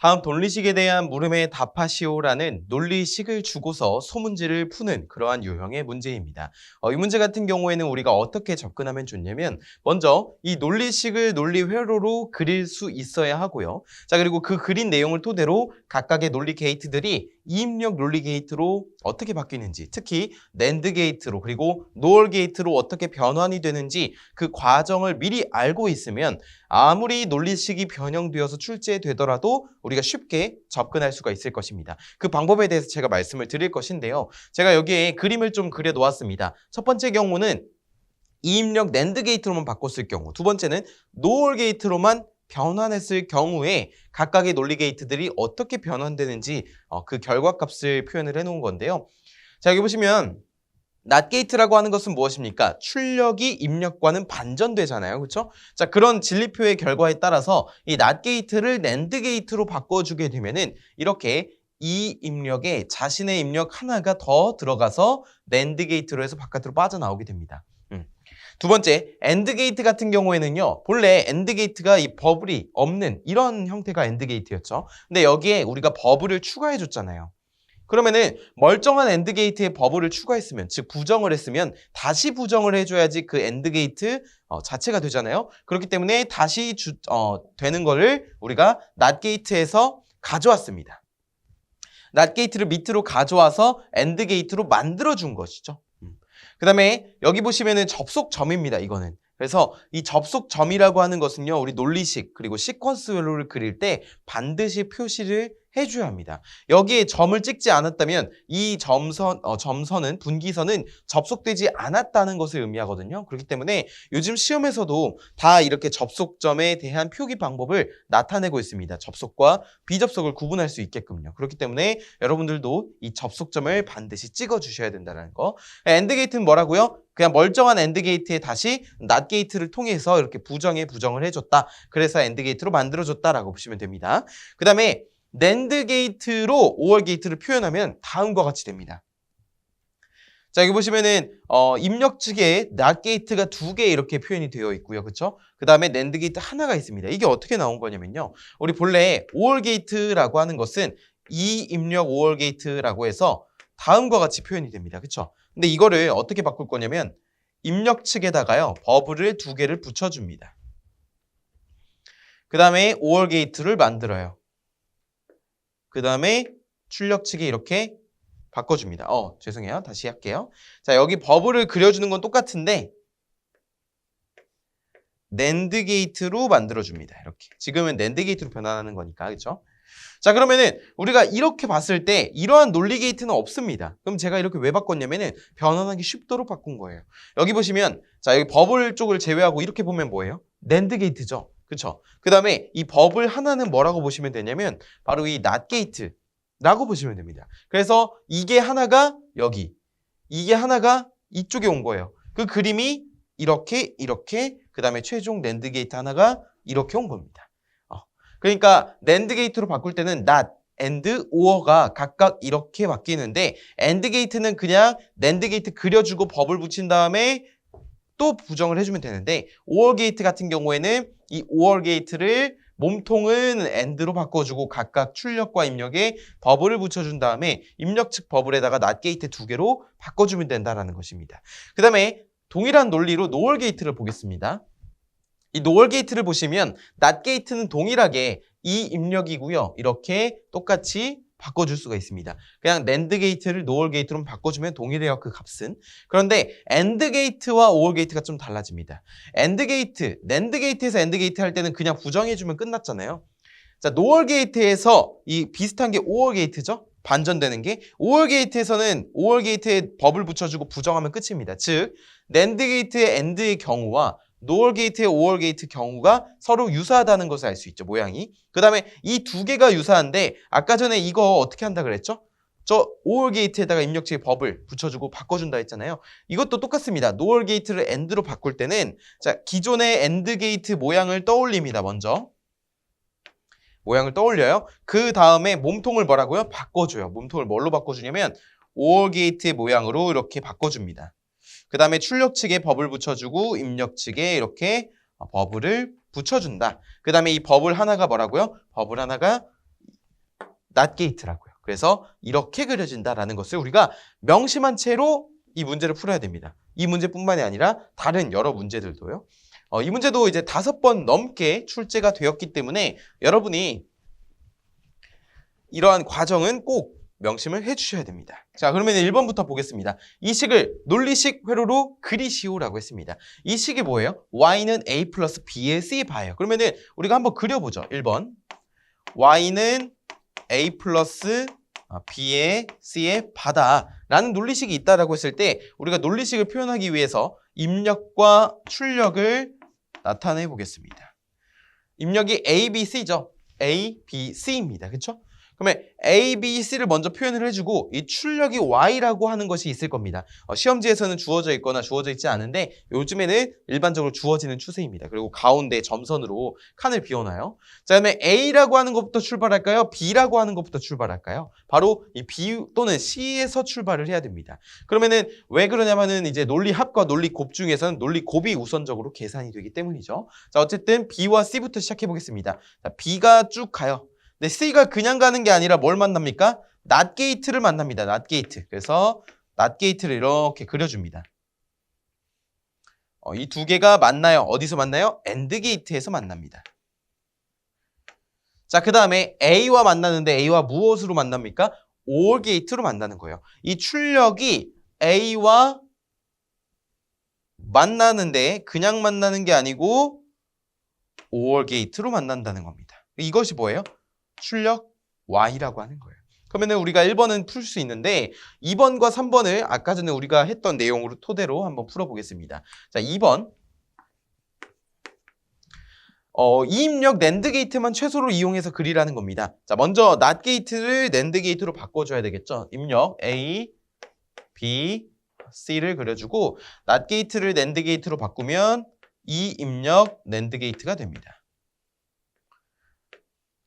다음 논리식에 대한 물음에 답하시오라는 논리식을 주고서 소문지를 푸는 그러한 유형의 문제입니다. 이 문제 같은 경우에는 우리가 어떻게 접근하면 좋냐면 먼저 이 논리식을 논리 회로로 그릴 수 있어야 하고요. 자, 그리고 그 그린 내용을 토대로 각각의 논리 게이트들이 이입력 논리 게이트로 어떻게 바뀌는지, 특히 낸드 게이트로 그리고 노얼 게이트로 어떻게 변환이 되는지 그 과정을 미리 알고 있으면 아무리 논리식이 변형되어서 출제되더라도 우리가 쉽게 접근할 수가 있을 것입니다. 그 방법에 대해서 제가 말씀을 드릴 것인데요. 제가 여기에 그림을 좀 그려 놓았습니다. 첫 번째 경우는 이입력 낸드 게이트로만 바꿨을 경우, 두 번째는 노얼 게이트로만 변환했을 경우에 각각의 논리 게이트들이 어떻게 변환되는지 그 결과값을 표현을 해놓은 건데요. 자, 여기 보시면 낫 게이트라고 하는 것은 무엇입니까? 출력이 입력과는 반전되잖아요. 그렇죠? 자, 그런 진리표의 결과에 따라서 이 낫 게이트를 낸드 게이트로 바꿔주게 되면은 이렇게 이 입력에 자신의 입력 하나가 더 들어가서 낸드 게이트로 해서 바깥으로 빠져나오게 됩니다. 두 번째, 엔드 게이트 같은 경우에는요, 본래 엔드 게이트가 이 버블이 없는 이런 형태가 엔드 게이트였죠. 근데 여기에 우리가 버블을 추가해 줬잖아요. 그러면은 멀쩡한 엔드 게이트에 버블을 추가했으면, 즉 부정을 했으면 다시 부정을 해줘야지 그 엔드 게이트 자체가 되잖아요. 그렇기 때문에 다시 되는 거를 우리가 낫 게이트에서 가져왔습니다. 낫 게이트를 밑으로 가져와서 엔드 게이트로 만들어준 것이죠. 그 다음에 여기 보시면은 접속점입니다. 이거는. 그래서 이 접속점이라고 하는 것은요, 우리 논리식 그리고 시퀀스 밸류를 그릴 때 반드시 표시를 해줘야 합니다. 여기에 점을 찍지 않았다면 이 점선은 분기선은 접속되지 않았다는 것을 의미하거든요. 그렇기 때문에 요즘 시험에서도 다 이렇게 접속점에 대한 표기 방법을 나타내고 있습니다. 접속과 비접속을 구분할 수 있게끔요. 그렇기 때문에 여러분들도 이 접속점을 반드시 찍어 주셔야 된다는 거. 엔드 게이트는 뭐라고요? 그냥 멀쩡한 엔드 게이트에 다시 낫 게이트를 통해서 이렇게 부정을 해줬다. 그래서 엔드 게이트로 만들어줬다라고 보시면 됩니다. 그 다음에 낸드 게이트로 오얼 게이트를 표현하면 다음과 같이 됩니다. 자, 여기 보시면은 입력 측에 낫 게이트가 2개 이렇게 표현이 되어 있고요. 그렇죠? 그 다음에 낸드 게이트 하나가 있습니다. 이게 어떻게 나온 거냐면요. 우리 본래 오얼 게이트라고 하는 것은 이 입력 오얼 게이트라고 해서 다음과 같이 표현이 됩니다. 그렇죠? 근데 이거를 어떻게 바꿀 거냐면 입력 측에다가요. 버블을 2개를 붙여줍니다. 그 다음에 오얼 게이트를 만들어요. 그 다음에 출력 측에 이렇게 바꿔줍니다. 죄송해요. 다시 할게요. 자, 여기 버블을 그려주는 건 똑같은데 낸드 게이트로 만들어줍니다. 이렇게. 지금은 낸드 게이트로 변환하는 거니까. 그렇죠? 자, 그러면은 우리가 이렇게 봤을 때 이러한 논리 게이트는 없습니다. 그럼 제가 이렇게 왜 바꿨냐면은 변환하기 쉽도록 바꾼 거예요. 여기 보시면 자, 여기 버블 쪽을 제외하고 이렇게 보면 뭐예요? 낸드 게이트죠. 그렇죠? 그 다음에 이 버블 하나는 뭐라고 보시면 되냐면 바로 이 낫 게이트라고 보시면 됩니다. 그래서 이게 하나가 여기, 이게 하나가 이쪽에 온 거예요. 그 그림이 이렇게 그 다음에 최종 낸드 게이트 하나가 이렇게 온 겁니다. 그러니까 낸드 게이트로 바꿀 때는 낫, 엔드, 오어가 각각 이렇게 바뀌는데 엔드 게이트는 그냥 낸드 게이트 그려주고 버블 붙인 다음에 또 부정을 해주면 되는데 오얼 게이트 같은 경우에는 이 오얼 게이트를 몸통은 엔드로 바꿔주고 각각 출력과 입력에 버블을 붙여준 다음에 입력 측 버블에다가 낫 게이트 2개로 바꿔주면 된다는 것입니다. 그 다음에 동일한 논리로 노얼 게이트를 보겠습니다. 이 노얼 게이트를 보시면 낫 게이트는 동일하게 이 입력이고요. 이렇게 똑같이 바꿔줄 수가 있습니다. 그냥 낸드 게이트를 노얼 게이트로 바꿔주면 동일해요. 그 값은. 그런데 엔드 게이트와 오얼 게이트가 좀 달라집니다. 엔드 게이트, 낸드 게이트에서 엔드 게이트 할 때는 그냥 부정해주면 끝났잖아요. 자, 노얼 게이트에서 이 비슷한 게 오얼 게이트죠. 반전되는 게 오얼 게이트에서는 오얼 게이트에 버블 붙여주고 부정하면 끝입니다. 즉 낸드 게이트의 엔드의 경우와 노얼 게이트의 오얼 게이트 경우가 서로 유사하다는 것을 알 수 있죠. 모양이. 그 다음에 이 2개가 유사한데 아까 전에 이거 어떻게 한다 그랬죠? 저 오얼 게이트에다가 입력측에 버블 붙여주고 바꿔준다 했잖아요. 이것도 똑같습니다. 노얼 게이트를 엔드로 바꿀 때는 자, 기존의 엔드 게이트 모양을 떠올립니다. 먼저. 모양을 떠올려요. 그 다음에 몸통을 뭐라고요? 바꿔줘요. 몸통을 뭘로 바꿔주냐면 오얼 게이트의 모양으로 이렇게 바꿔줍니다. 그 다음에 출력 측에 버블 붙여주고 입력 측에 이렇게 버블을 붙여준다. 그 다음에 이 버블 하나가 뭐라고요? 버블 하나가 not gate라고요. 그래서 이렇게 그려진다라는 것을 우리가 명심한 채로 이 문제를 풀어야 됩니다. 이 문제뿐만이 아니라 다른 여러 문제들도요. 이 문제도 이제 5번 넘게 출제가 되었기 때문에 여러분이 이러한 과정은 꼭 명심을 해주셔야 됩니다. 자, 그러면 1번부터 보겠습니다. 이 식을 논리식 회로로 그리시오라고 했습니다. 이 식이 뭐예요? y는 a 플러스 b의 c 바예요. 그러면은 우리가 한번 그려보죠. 1번. y는 a 플러스 b의 c의 바다라는 논리식이 있다라고 했을 때 우리가 논리식을 표현하기 위해서 입력과 출력을 나타내 보겠습니다. 입력이 a, b, c죠. a, b, c입니다. 그렇죠? 그러면 A, B, C를 먼저 표현을 해주고 이 출력이 Y라고 하는 것이 있을 겁니다. 시험지에서는 주어져 있거나 주어져 있지 않은데 요즘에는 일반적으로 주어지는 추세입니다. 그리고 가운데 점선으로 칸을 비워놔요. 자, 그다음에 A라고 하는 것부터 출발할까요? B라고 하는 것부터 출발할까요? 바로 이 B 또는 C에서 출발을 해야 됩니다. 그러면은 왜 그러냐면은 이제 논리합과 논리곱 중에서는 논리곱이 우선적으로 계산이 되기 때문이죠. 자, 어쨌든 B와 C부터 시작해 보겠습니다. 자, B가 쭉 가요. 근데 C가 그냥 가는 게 아니라 뭘 만납니까? not gate를 만납니다. not gate. 그래서 not gate를 이렇게 그려줍니다. 이 두 개가 만나요. 어디서 만나요? AND gate에서 만납니다. 자, 그 다음에 A와 만나는데 A와 무엇으로 만납니까? OR gate로 만나는 거예요. 이 출력이 A와 만나는데 그냥 만나는 게 아니고 OR gate로 만난다는 겁니다. 이것이 뭐예요? 출력 Y라고 하는 거예요. 그러면 우리가 1번은 풀 수 있는데 2번과 3번을 아까 전에 우리가 했던 내용으로 토대로 한번 풀어보겠습니다. 자, 2번. 이 입력 NAND 게이트만 최소로 이용해서 그리라는 겁니다. 자, 먼저 NOT 게이트를 NAND 게이트로 바꿔줘야 되겠죠. 입력 A, B, C를 그려주고 NOT 게이트를 NAND 게이트로 바꾸면 이 입력 NAND 게이트가 됩니다.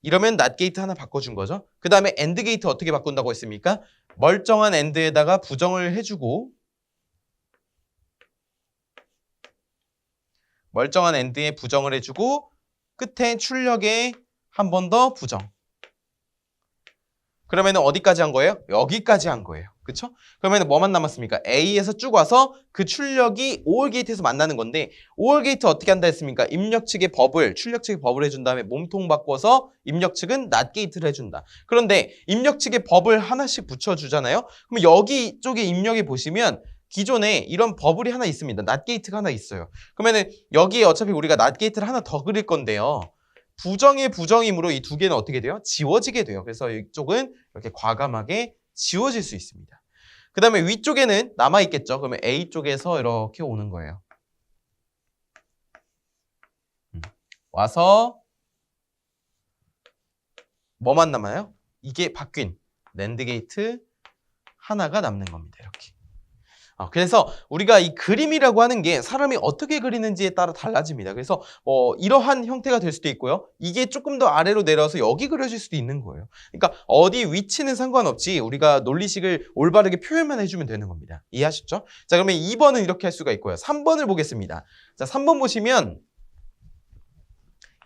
이러면 NOT 게이트 하나 바꿔준 거죠. 그 다음에 AND 게이트 어떻게 바꾼다고 했습니까? 멀쩡한 AND에다가 부정을 해주고 멀쩡한 AND에 부정을 해주고 끝에 출력에 한 번 더 부정. 그러면 어디까지 한 거예요? 여기까지 한 거예요. 그쵸? 그러면 뭐만 남았습니까? A에서 쭉 와서 그 출력이 OR 게이트에서 만나는 건데 OR 게이트 어떻게 한다 했습니까? 입력 측의 법을, 출력 측의 법을 해준 다음에 몸통 바꿔서 입력 측은 NOT 게이트를 해준다. 그런데 입력 측의 법을 하나씩 붙여주잖아요? 그럼 여기 쪽에 입력에 보시면 기존에 이런 버블이 하나 있습니다. NOT 게이트가 하나 있어요. 그러면은 여기에 어차피 우리가 NOT 게이트를 하나 더 그릴 건데요. 부정의 부정이므로 이 두 개는 어떻게 돼요? 지워지게 돼요. 그래서 이쪽은 이렇게 과감하게 지워질 수 있습니다. 그 다음에 위쪽에는 남아있겠죠. 그러면 A 쪽에서 이렇게 오는 거예요. 와서 뭐만 남아요? 이게 바뀐 NAND 게이트 하나가 남는 겁니다. 이렇게. 그래서 우리가 이 그림이라고 하는 게 사람이 어떻게 그리는지에 따라 달라집니다. 그래서 이러한 형태가 될 수도 있고요. 이게 조금 더 아래로 내려와서 여기 그려질 수도 있는 거예요. 그러니까 어디 위치는 상관없이 우리가 논리식을 올바르게 표현만 해주면 되는 겁니다. 이해하셨죠? 자, 그러면 2번은 이렇게 할 수가 있고요. 3번을 보겠습니다. 자, 3번 보시면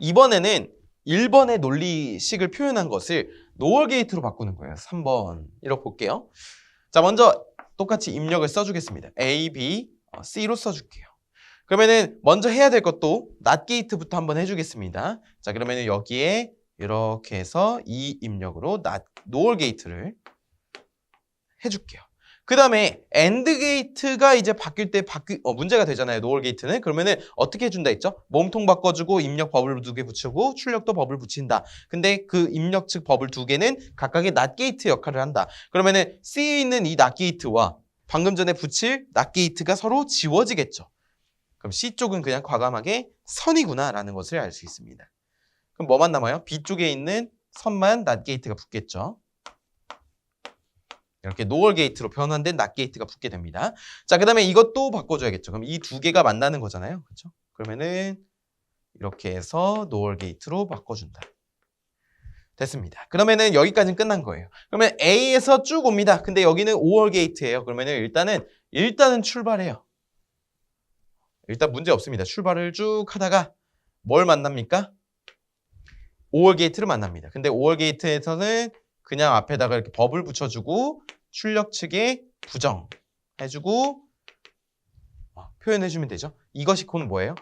이번에는 1번의 논리식을 표현한 것을 노어 게이트로 바꾸는 거예요. 3번 이렇게 볼게요. 자, 먼저 똑같이 입력을 써주겠습니다. A, B, C로 써줄게요. 그러면은 먼저 해야 될 것도 NOT 게이트부터 한번 해주겠습니다. 자, 그러면은 여기에 이렇게 해서 이 입력으로 NOR 게이트를 해줄게요. 그 다음에 AND 게이트가 이제 바뀔 때 문제가 되잖아요. NOR 게이트는. 그러면은 어떻게 해준다 했죠? 몸통 바꿔주고 입력 버블 2개 붙이고 출력도 버블 붙인다. 근데 그 입력 측 버블 2개는 각각의 NOT 게이트 역할을 한다. 그러면은 C에 있는 이 NOT 게이트와 방금 전에 붙일 NOT 게이트가 서로 지워지겠죠. 그럼 C 쪽은 그냥 과감하게 선이구나라는 것을 알 수 있습니다. 그럼 뭐만 남아요? B 쪽에 있는 선만 NOT 게이트가 붙겠죠. 이렇게 노어 게이트로 변환된 NOT 게이트가 붙게 됩니다. 자, 그 다음에 이것도 바꿔줘야겠죠. 그럼 이 두 개가 만나는 거잖아요. 그렇죠? 그러면은 이렇게 해서 노어 게이트로 바꿔준다. 됐습니다. 그러면은 여기까지는 끝난 거예요. 그러면 A에서 쭉 옵니다. 근데 여기는 OR 게이트예요. 그러면은 일단은 출발해요. 일단 문제 없습니다. 출발을 쭉 하다가 뭘 만납니까? OR 게이트를 만납니다. 근데 OR 게이트에서는 그냥 앞에다가 이렇게 법을 붙여주고 출력 측에 부정 해주고 표현해주면 되죠. 이것이 코는 뭐예요?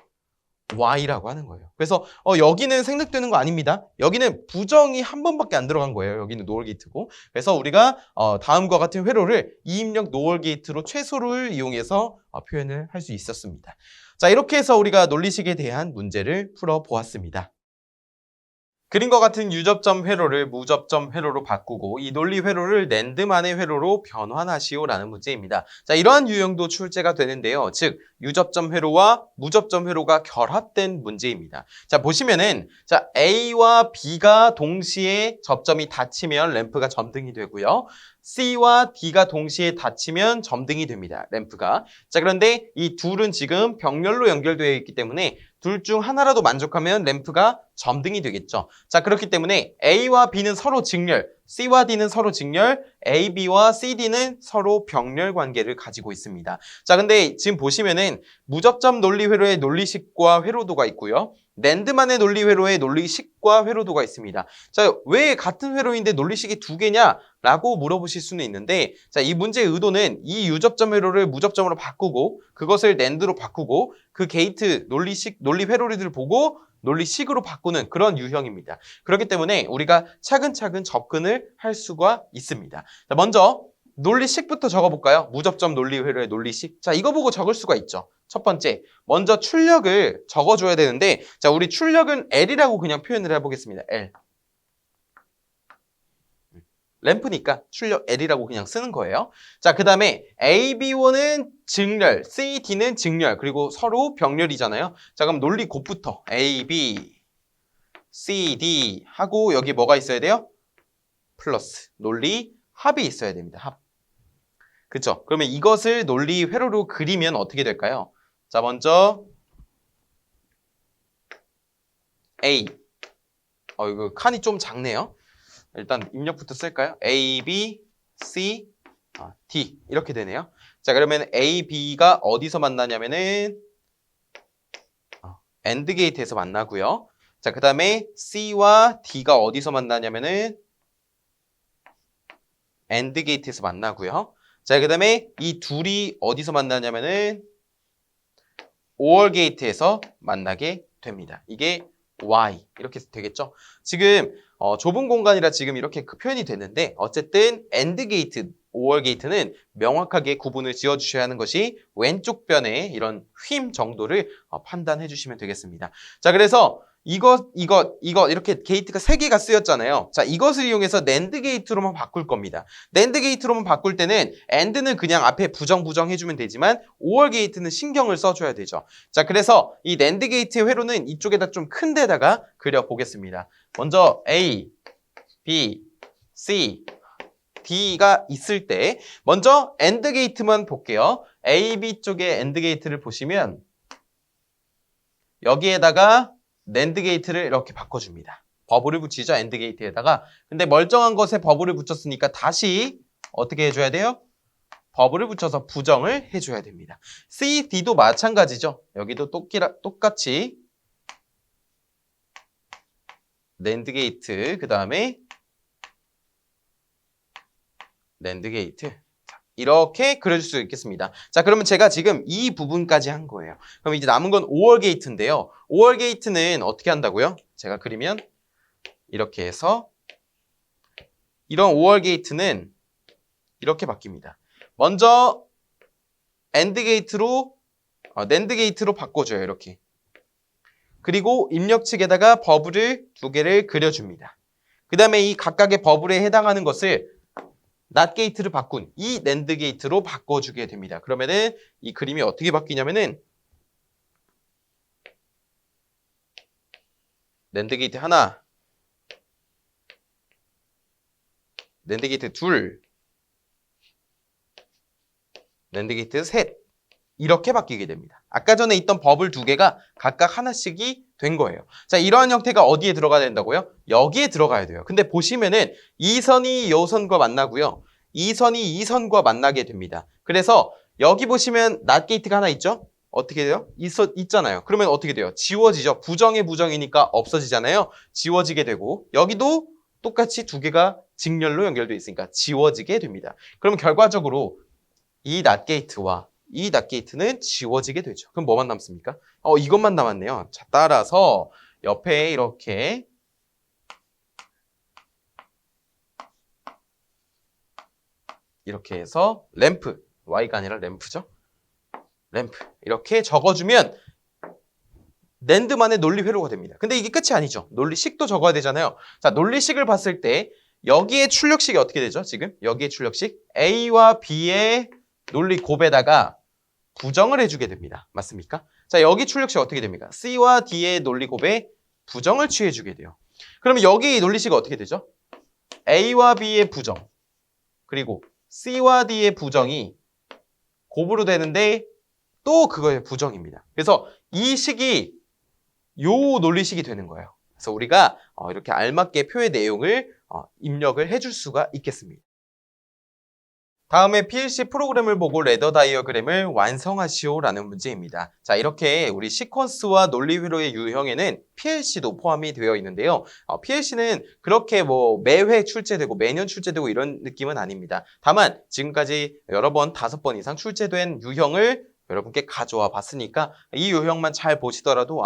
y라고 하는 거예요. 그래서 여기는 생략되는 거 아닙니다. 여기는 부정이 한 번밖에 안 들어간 거예요. 여기는 노월 게이트고. 그래서 우리가 다음과 같은 회로를 이입력 노월 게이트로 최소를 이용해서 표현을 할 수 있었습니다. 자, 이렇게 해서 우리가 논리식에 대한 문제를 풀어보았습니다. 그림과 같은 유접점 회로를 무접점 회로로 바꾸고 이 논리 회로를 낸드만의 회로로 변환하시오라는 문제입니다. 자, 이러한 유형도 출제가 되는데요. 즉 유접점 회로와 무접점 회로가 결합된 문제입니다. 자, 보시면은 자, A와 B가 동시에 접점이 닫히면 램프가 점등이 되고요. C와 D가 동시에 닫히면 점등이 됩니다. 램프가. 자, 그런데 이 둘은 지금 병렬로 연결되어 있기 때문에 둘 중 하나라도 만족하면 램프가 점등이 되겠죠. 자, 그렇기 때문에 A와 B는 서로 직렬, C와 D는 서로 직렬, A, B와 C, D는 서로 병렬 관계를 가지고 있습니다. 자, 근데 지금 보시면은 무접점 논리 회로의 논리식과 회로도가 있고요. 낸드만의 논리 회로의 논리식과 회로도가 있습니다. 자, 왜 같은 회로인데 논리식이 두 개냐? 라고 물어보실 수는 있는데, 자, 이 문제의 의도는 이 유접점 회로를 무접점으로 바꾸고 그것을 낸드로 바꾸고 그 게이트 논리식, 논리 회로를 보고 논리식으로 바꾸는 그런 유형입니다. 그렇기 때문에 우리가 차근차근 접근을 할 수가 있습니다. 자, 먼저 논리식부터 적어볼까요? 무접점 논리 회로의 논리식. 자, 이거 보고 적을 수가 있죠. 첫 번째, 먼저 출력을 적어줘야 되는데, 자, 우리 출력은 L이라고 그냥 표현을 해보겠습니다. L. 램프니까 출력 L이라고 그냥 쓰는 거예요. 자, 그 다음에 A, B1은 직렬, C, D는 직렬, 그리고 서로 병렬이잖아요. 자, 그럼 논리 곱부터 A, B, C, D 하고 여기 뭐가 있어야 돼요? 플러스. 논리 합이 있어야 됩니다. 합. 그쵸? 그러면 이것을 논리 회로로 그리면 어떻게 될까요? 자, 먼저 A. 이거 칸이 좀 작네요. 일단 입력부터 쓸까요? A, B, C, D 이렇게 되네요. 자, 그러면 A, B가 어디서 만나냐면은 AND 게이트에서 만나고요. 자, 그 다음에 C와 D가 어디서 만나냐면은 AND 게이트에서 만나고요. 자, 그 다음에 이 둘이 어디서 만나냐면은 OR 게이트에서 만나게 됩니다. 이게 Y 이렇게 되겠죠. 지금 좁은 공간이라 지금 이렇게 표현이 되는데 어쨌든 AND 게이트, OR 게이트는 명확하게 구분을 지어주셔야 하는 것이 왼쪽 변의 이런 휨 정도를 판단해 주시면 되겠습니다. 자, 그래서 이거 이렇게 게이트가 3개가 쓰였잖아요. 자, 이것을 이용해서 낸드 게이트로만 바꿀 겁니다. 낸드 게이트로만 바꿀 때는 AND는 그냥 앞에 부정 해주면 되지만 OR 게이트는 신경을 써줘야 되죠. 자, 그래서 이 낸드 게이트의 회로는 이쪽에다 좀 큰 데다가 그려보겠습니다. 먼저 A, B, C, D가 있을 때 먼저 AND 게이트만 볼게요. A, B 쪽에 AND 게이트를 보시면 여기에다가 낸드 게이트를 이렇게 바꿔줍니다. 버블을 붙이죠. AND 게이트에다가. 근데 멀쩡한 것에 버블을 붙였으니까 다시 어떻게 해줘야 돼요? 버블을 붙여서 부정을 해줘야 됩니다. C, D도 마찬가지죠. 여기도 똑같이 낸드 게이트, 그 다음에 낸드 게이트. 이렇게 그려줄 수 있겠습니다. 자, 그러면 제가 지금 이 부분까지 한 거예요. 그럼 이제 남은 건 OR 게이트인데요. OR 게이트는 어떻게 한다고요? 제가 그리면 이렇게 해서 이런 OR 게이트는 이렇게 바뀝니다. 먼저 AND 게이트로 낸드 게이트로 바꿔줘요. 이렇게. 그리고 입력 측에다가 버블을 2개를 그려줍니다. 그 다음에 이 각각의 버블에 해당하는 것을 NOT 게이트를 바꾼 이 낸드 게이트로 바꿔주게 됩니다. 그러면은 이 그림이 어떻게 바뀌냐면은 낸드 게이트 하나, 낸드 게이트 둘, 낸드 게이트 셋 이렇게 바뀌게 됩니다. 아까 전에 있던 버블 2개가 각각 하나씩이 된 거예요. 자, 이러한 형태가 어디에 들어가야 된다고요? 여기에 들어가야 돼요. 근데 보시면은 이 선이 이 선과 만나고요. 이 선이 이 선과 만나게 됩니다. 그래서 여기 보시면 NOT 게이트가 하나 있죠? 어떻게 돼요? 있잖아요. 그러면 어떻게 돼요? 지워지죠. 부정의 부정이니까 없어지잖아요. 지워지게 되고 여기도 똑같이 두 개가 직렬로 연결되어 있으니까 지워지게 됩니다. 그럼 결과적으로 이 낫게이트와 이 낫게이트는 지워지게 되죠. 그럼 뭐만 남습니까? 이것만 남았네요. 자, 따라서 옆에 이렇게 해서 램프, Y가 아니라 램프죠. 램프 이렇게 적어주면 낸드만의 논리 회로가 됩니다. 근데 이게 끝이 아니죠. 논리식도 적어야 되잖아요. 자, 논리식을 봤을 때 여기에 출력식이 어떻게 되죠? 지금 여기에 출력식 A와 B의 논리 곱에다가 부정을 해주게 됩니다. 맞습니까? 자, 여기 출력식 어떻게 됩니까? C와 D의 논리 곱에 부정을 취해주게 돼요. 그러면 여기 논리식은 어떻게 되죠? A와 B의 부정 그리고 C와 D의 부정이 곱으로 되는데 또 그거의 부정입니다. 그래서 이 식이 요 논리식이 되는 거예요. 그래서 우리가 이렇게 알맞게 표의 내용을 입력을 해줄 수가 있겠습니다. 다음에 PLC 프로그램을 보고 레더 다이어그램을 완성하시오라는 문제입니다. 자, 이렇게 우리 시퀀스와 논리 회로의 유형에는 PLC도 포함이 되어 있는데요. PLC는 그렇게 뭐 매회 출제되고 매년 출제되고 이런 느낌은 아닙니다. 다만 지금까지 여러 번, 5번 이상 출제된 유형을 여러분께 가져와 봤으니까 이 유형만 잘 보시더라도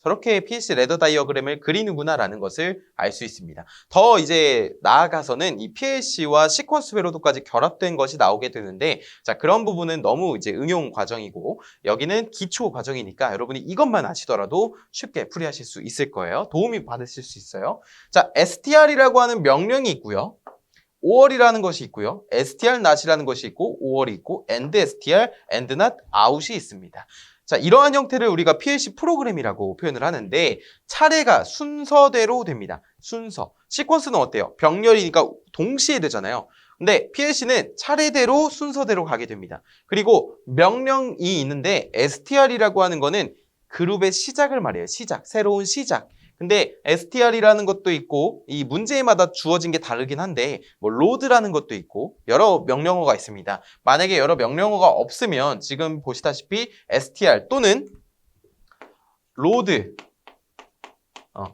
저렇게 PLC 레더 다이어그램을 그리는구나 라는 것을 알 수 있습니다. 더 이제 나아가서는 이 PLC와 시퀀스 회로도까지 결합된 것이 나오게 되는데 자, 그런 부분은 너무 이제 응용 과정이고 여기는 기초 과정이니까 여러분이 이것만 아시더라도 쉽게 풀이하실 수 있을 거예요. 도움이 받으실 수 있어요. 자, str이라고 하는 명령이 있고요. 5월이라는 것이 있고요. str not이라는 것이 있고 5월이 있고 and str and not out이 있습니다. 자, 이러한 형태를 우리가 PLC 프로그램이라고 표현을 하는데 차례가 순서대로 됩니다. 순서. 시퀀스는 어때요? 병렬이니까 동시에 되잖아요. 근데 PLC는 차례대로 순서대로 가게 됩니다. 그리고 명령이 있는데 str이라고 하는 거는 그룹의 시작을 말해요. 시작. 새로운 시작. 근데 str이라는 것도 있고 이 문제마다 주어진 게 다르긴 한데 뭐 load라는 것도 있고 여러 명령어가 있습니다. 만약에 여러 명령어가 없으면 지금 보시다시피 str 또는 load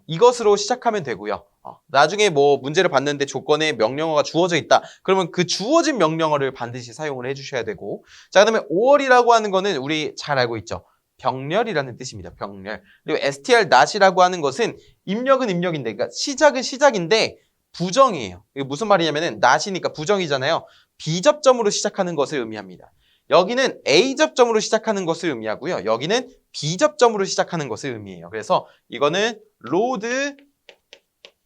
이것으로 시작하면 되고요. 나중에 뭐 문제를 봤는데 조건에 명령어가 주어져 있다. 그러면 그 주어진 명령어를 반드시 사용을 해주셔야 되고 자, 그다음에 5월이라고 하는 거는 우리 잘 알고 있죠. 병렬이라는 뜻입니다. 병렬. 그리고 str not이라고 하는 것은 입력은 입력인데 그러니까 시작은 시작인데 부정이에요. 이게 무슨 말이냐면은 not이니까 부정이잖아요. B접점으로 시작하는 것을 의미합니다. 여기는 A접점으로 시작하는 것을 의미하고요. 여기는 B접점으로 시작하는 것을 의미해요. 그래서 이거는 load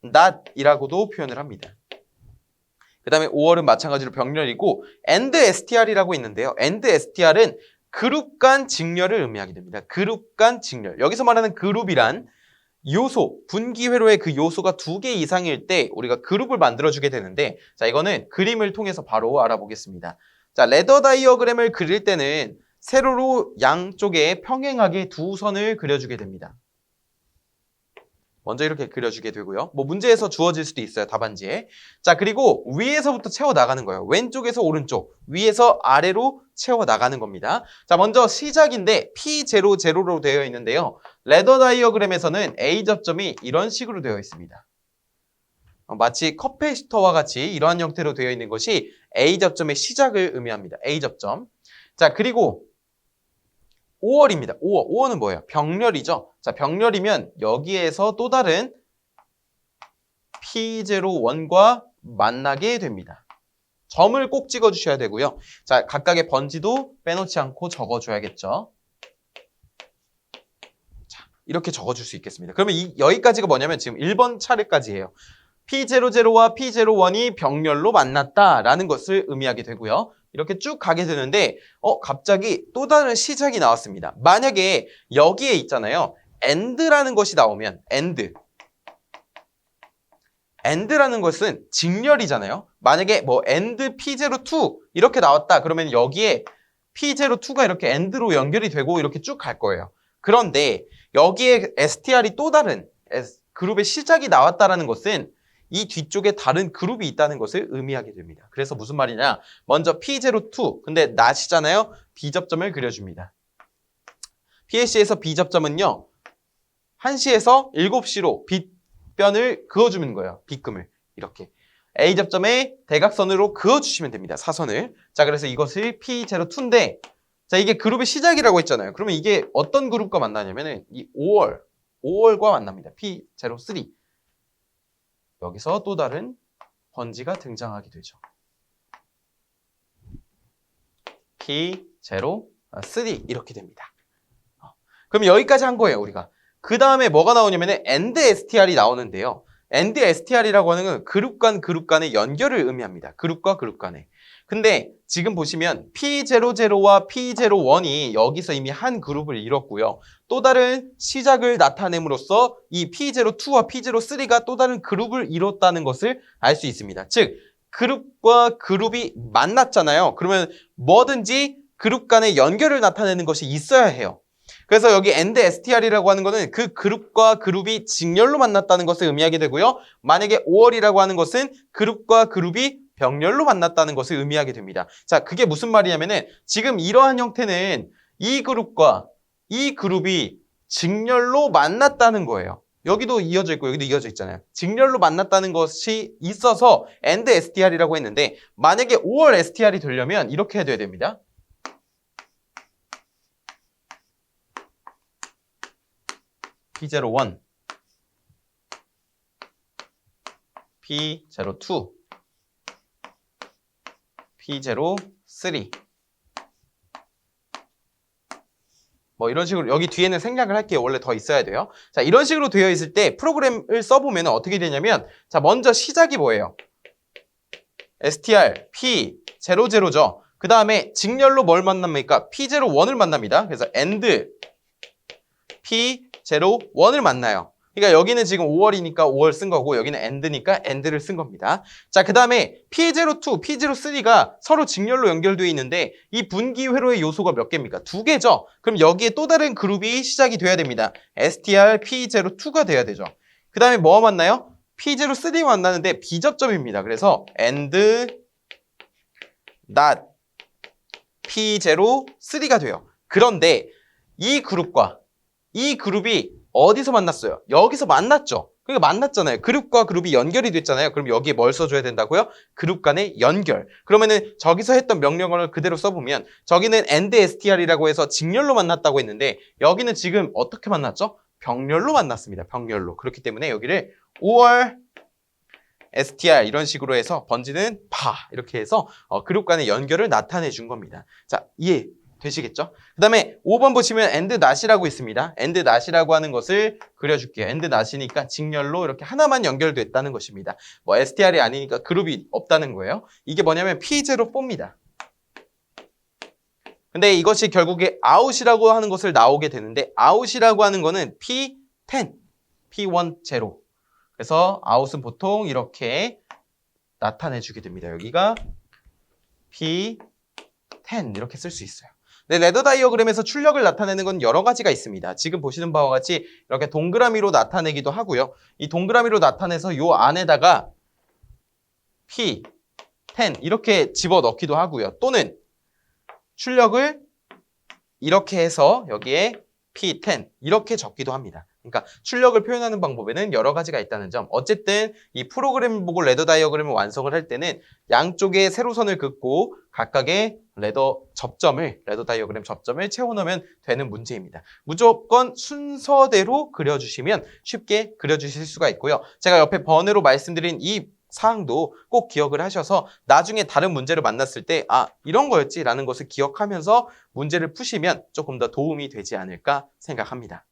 not이라고도 표현을 합니다. 그 다음에 5월은 마찬가지로 병렬이고 and str이라고 있는데요. and str은 그룹 간 직렬을 의미하게 됩니다. 그룹 간 직렬. 여기서 말하는 그룹이란 요소, 분기 회로의 그 요소가 2개 이상일 때 우리가 그룹을 만들어주게 되는데 자, 이거는 그림을 통해서 바로 알아보겠습니다. 자, 레더 다이어그램을 그릴 때는 세로로 양쪽에 평행하게 두 선을 그려주게 됩니다. 먼저 이렇게 그려주게 되고요. 뭐 문제에서 주어질 수도 있어요. 답안지에. 자, 그리고 위에서부터 채워나가는 거예요. 왼쪽에서 오른쪽, 위에서 아래로 채워나가는 겁니다. 자, 먼저 시작인데 P00로 되어 있는데요. 레더 다이어그램에서는 A접점이 이런 식으로 되어 있습니다. 마치 컵페이스터와 같이 이러한 형태로 되어 있는 것이 A접점의 시작을 의미합니다. A접점. 자, 그리고 5월입니다. 5월은 뭐예요? 병렬이죠. 자, 병렬이면 여기에서 또 다른 P01과 만나게 됩니다. 점을 꼭 찍어주셔야 되고요. 자, 각각의 번지도 빼놓지 않고 적어줘야겠죠. 자, 이렇게 적어줄 수 있겠습니다. 그러면 여기까지가 뭐냐면 지금 1번 차례까지예요. P00와 P01이 병렬로 만났다라는 것을 의미하게 되고요. 이렇게 쭉 가게 되는데 갑자기 또 다른 시작이 나왔습니다. 만약에 여기에 있잖아요. AND라는 것이 나오면 AND라는 것은 직렬이잖아요. 만약에 뭐 AND P02 이렇게 나왔다. 그러면 여기에 P02가 이렇게 AND로 연결이 되고 이렇게 쭉 갈 거예요. 그런데 여기에 str이 또 다른 그룹의 시작이 나왔다라는 것은 이 뒤쪽에 다른 그룹이 있다는 것을 의미하게 됩니다. 그래서 무슨 말이냐? 먼저 P02, 근데 not이잖아요. B접점을 그려줍니다. PLC에서 B접점은요. 1시에서 7시로 빗변을 그어주는 거예요. 빗금을. 이렇게 A 접점에 대각선으로 그어주시면 됩니다. 사선을. 자, 그래서 이것을 P02인데 자, 이게 그룹의 시작이라고 했잖아요. 그러면 이게 어떤 그룹과 만나냐면은 이 5월과 만납니다. P03. 여기서 또 다른 번지가 등장하게 되죠. P03 이렇게 됩니다. 그럼 여기까지 한 거예요, 우리가. 그 다음에 뭐가 나오냐면은 AND STR이 나오는데요. AND STR이라고 하는 건 그룹 간의 연결을 의미합니다. 그룹과 그룹 간의. 근데 지금 보시면 P00와 P01이 여기서 이미 한 그룹을 이뤘고요. 또 다른 시작을 나타냄으로써 이 P02와 P03가 또 다른 그룹을 이뤘다는 것을 알 수 있습니다. 즉, 그룹과 그룹이 만났잖아요. 그러면 뭐든지 그룹 간의 연결을 나타내는 것이 있어야 해요. 그래서 여기 AND STR이라고 하는 것은 그 그룹과 그룹이 직렬로 만났다는 것을 의미하게 되고요. 만약에 5월이라고 하는 것은 그룹과 그룹이 병렬로 만났다는 것을 의미하게 됩니다. 자, 그게 무슨 말이냐면은 지금 이러한 형태는 이 그룹과 이 그룹이 직렬로 만났다는 거예요. 여기도 이어져 있고 여기도 이어져 있잖아요. 직렬로 만났다는 것이 있어서 AND STR이라고 했는데 만약에 5월 STR이 되려면 이렇게 해야 됩니다. P01, P02, P03 뭐 이런 식으로 여기 뒤에는 생략을 할게요. 원래 더 있어야 돼요. 자, 이런 식으로 되어 있을 때 프로그램을 써보면 어떻게 되냐면 자, 먼저 시작이 뭐예요? STR P00죠. 그 다음에 직렬로 뭘 만납니까? P01을 만납니다. 그래서 AND P01을 만나요. 그러니까 여기는 지금 5월이니까 5월 쓴 거고 여기는 AND니까 AND를 쓴 겁니다. 자, 그 다음에 P02, P03가 서로 직렬로 연결되어 있는데 이 분기 회로의 요소가 몇 개입니까? 2개죠. 그럼 여기에 또 다른 그룹이 시작이 돼야 됩니다. STR P02가 돼야 되죠. 그 다음에 뭐가 만나요? P03가 만나는데 B접점입니다. 그래서 AND P03가 돼요. 그런데 이 그룹과 이 그룹이 어디서 만났어요? 여기서 만났죠. 그러니까 만났잖아요. 그룹과 그룹이 연결이 됐잖아요. 그럼 여기에 뭘 써줘야 된다고요? 그룹 간의 연결. 그러면은 저기서 했던 명령어를 그대로 써보면 저기는 AND STR이라고 해서 직렬로 만났다고 했는데 여기는 지금 어떻게 만났죠? 병렬로 만났습니다. 병렬로. 그렇기 때문에 여기를 5월 STR 이런 식으로 해서 번지는 파 이렇게 해서 그룹 간의 연결을 나타내 준 겁니다. 자, 이해 되시겠죠? 그 다음에 5번 보시면 AND NOT이라고 있습니다. AND NOT이라고 하는 것을 그려줄게요. AND NOT이니까 직렬로 이렇게 하나만 연결됐다는 것입니다. 뭐 STR이 아니니까 그룹이 없다는 거예요. 이게 뭐냐면 P04입니다. 근데 이것이 결국에 OUT이라고 하는 것을 나오게 되는데 OUT이라고 하는 거는 P10, P10. 그래서 OUT은 보통 이렇게 나타내주게 됩니다. 여기가 P10 이렇게 쓸 수 있어요. 네, 레더 다이어그램에서 출력을 나타내는 건 여러 가지가 있습니다. 지금 보시는 바와 같이 이렇게 동그라미로 나타내기도 하고요. 이 동그라미로 나타내서 요 안에다가 P10 이렇게 집어넣기도 하고요. 또는 출력을 이렇게 해서 여기에 P10 이렇게 적기도 합니다. 그러니까 출력을 표현하는 방법에는 여러 가지가 있다는 점. 어쨌든 이 프로그램을 보고 레더 다이어그램을 완성을 할 때는 양쪽에 세로선을 긋고 각각의 레더 다이어그램 접점을 채워넣으면 되는 문제입니다. 무조건 순서대로 그려주시면 쉽게 그려주실 수가 있고요. 제가 옆에 번외로 말씀드린 이 사항도 꼭 기억을 하셔서 나중에 다른 문제를 만났을 때 이런 거였지 라는 것을 기억하면서 문제를 푸시면 조금 더 도움이 되지 않을까 생각합니다.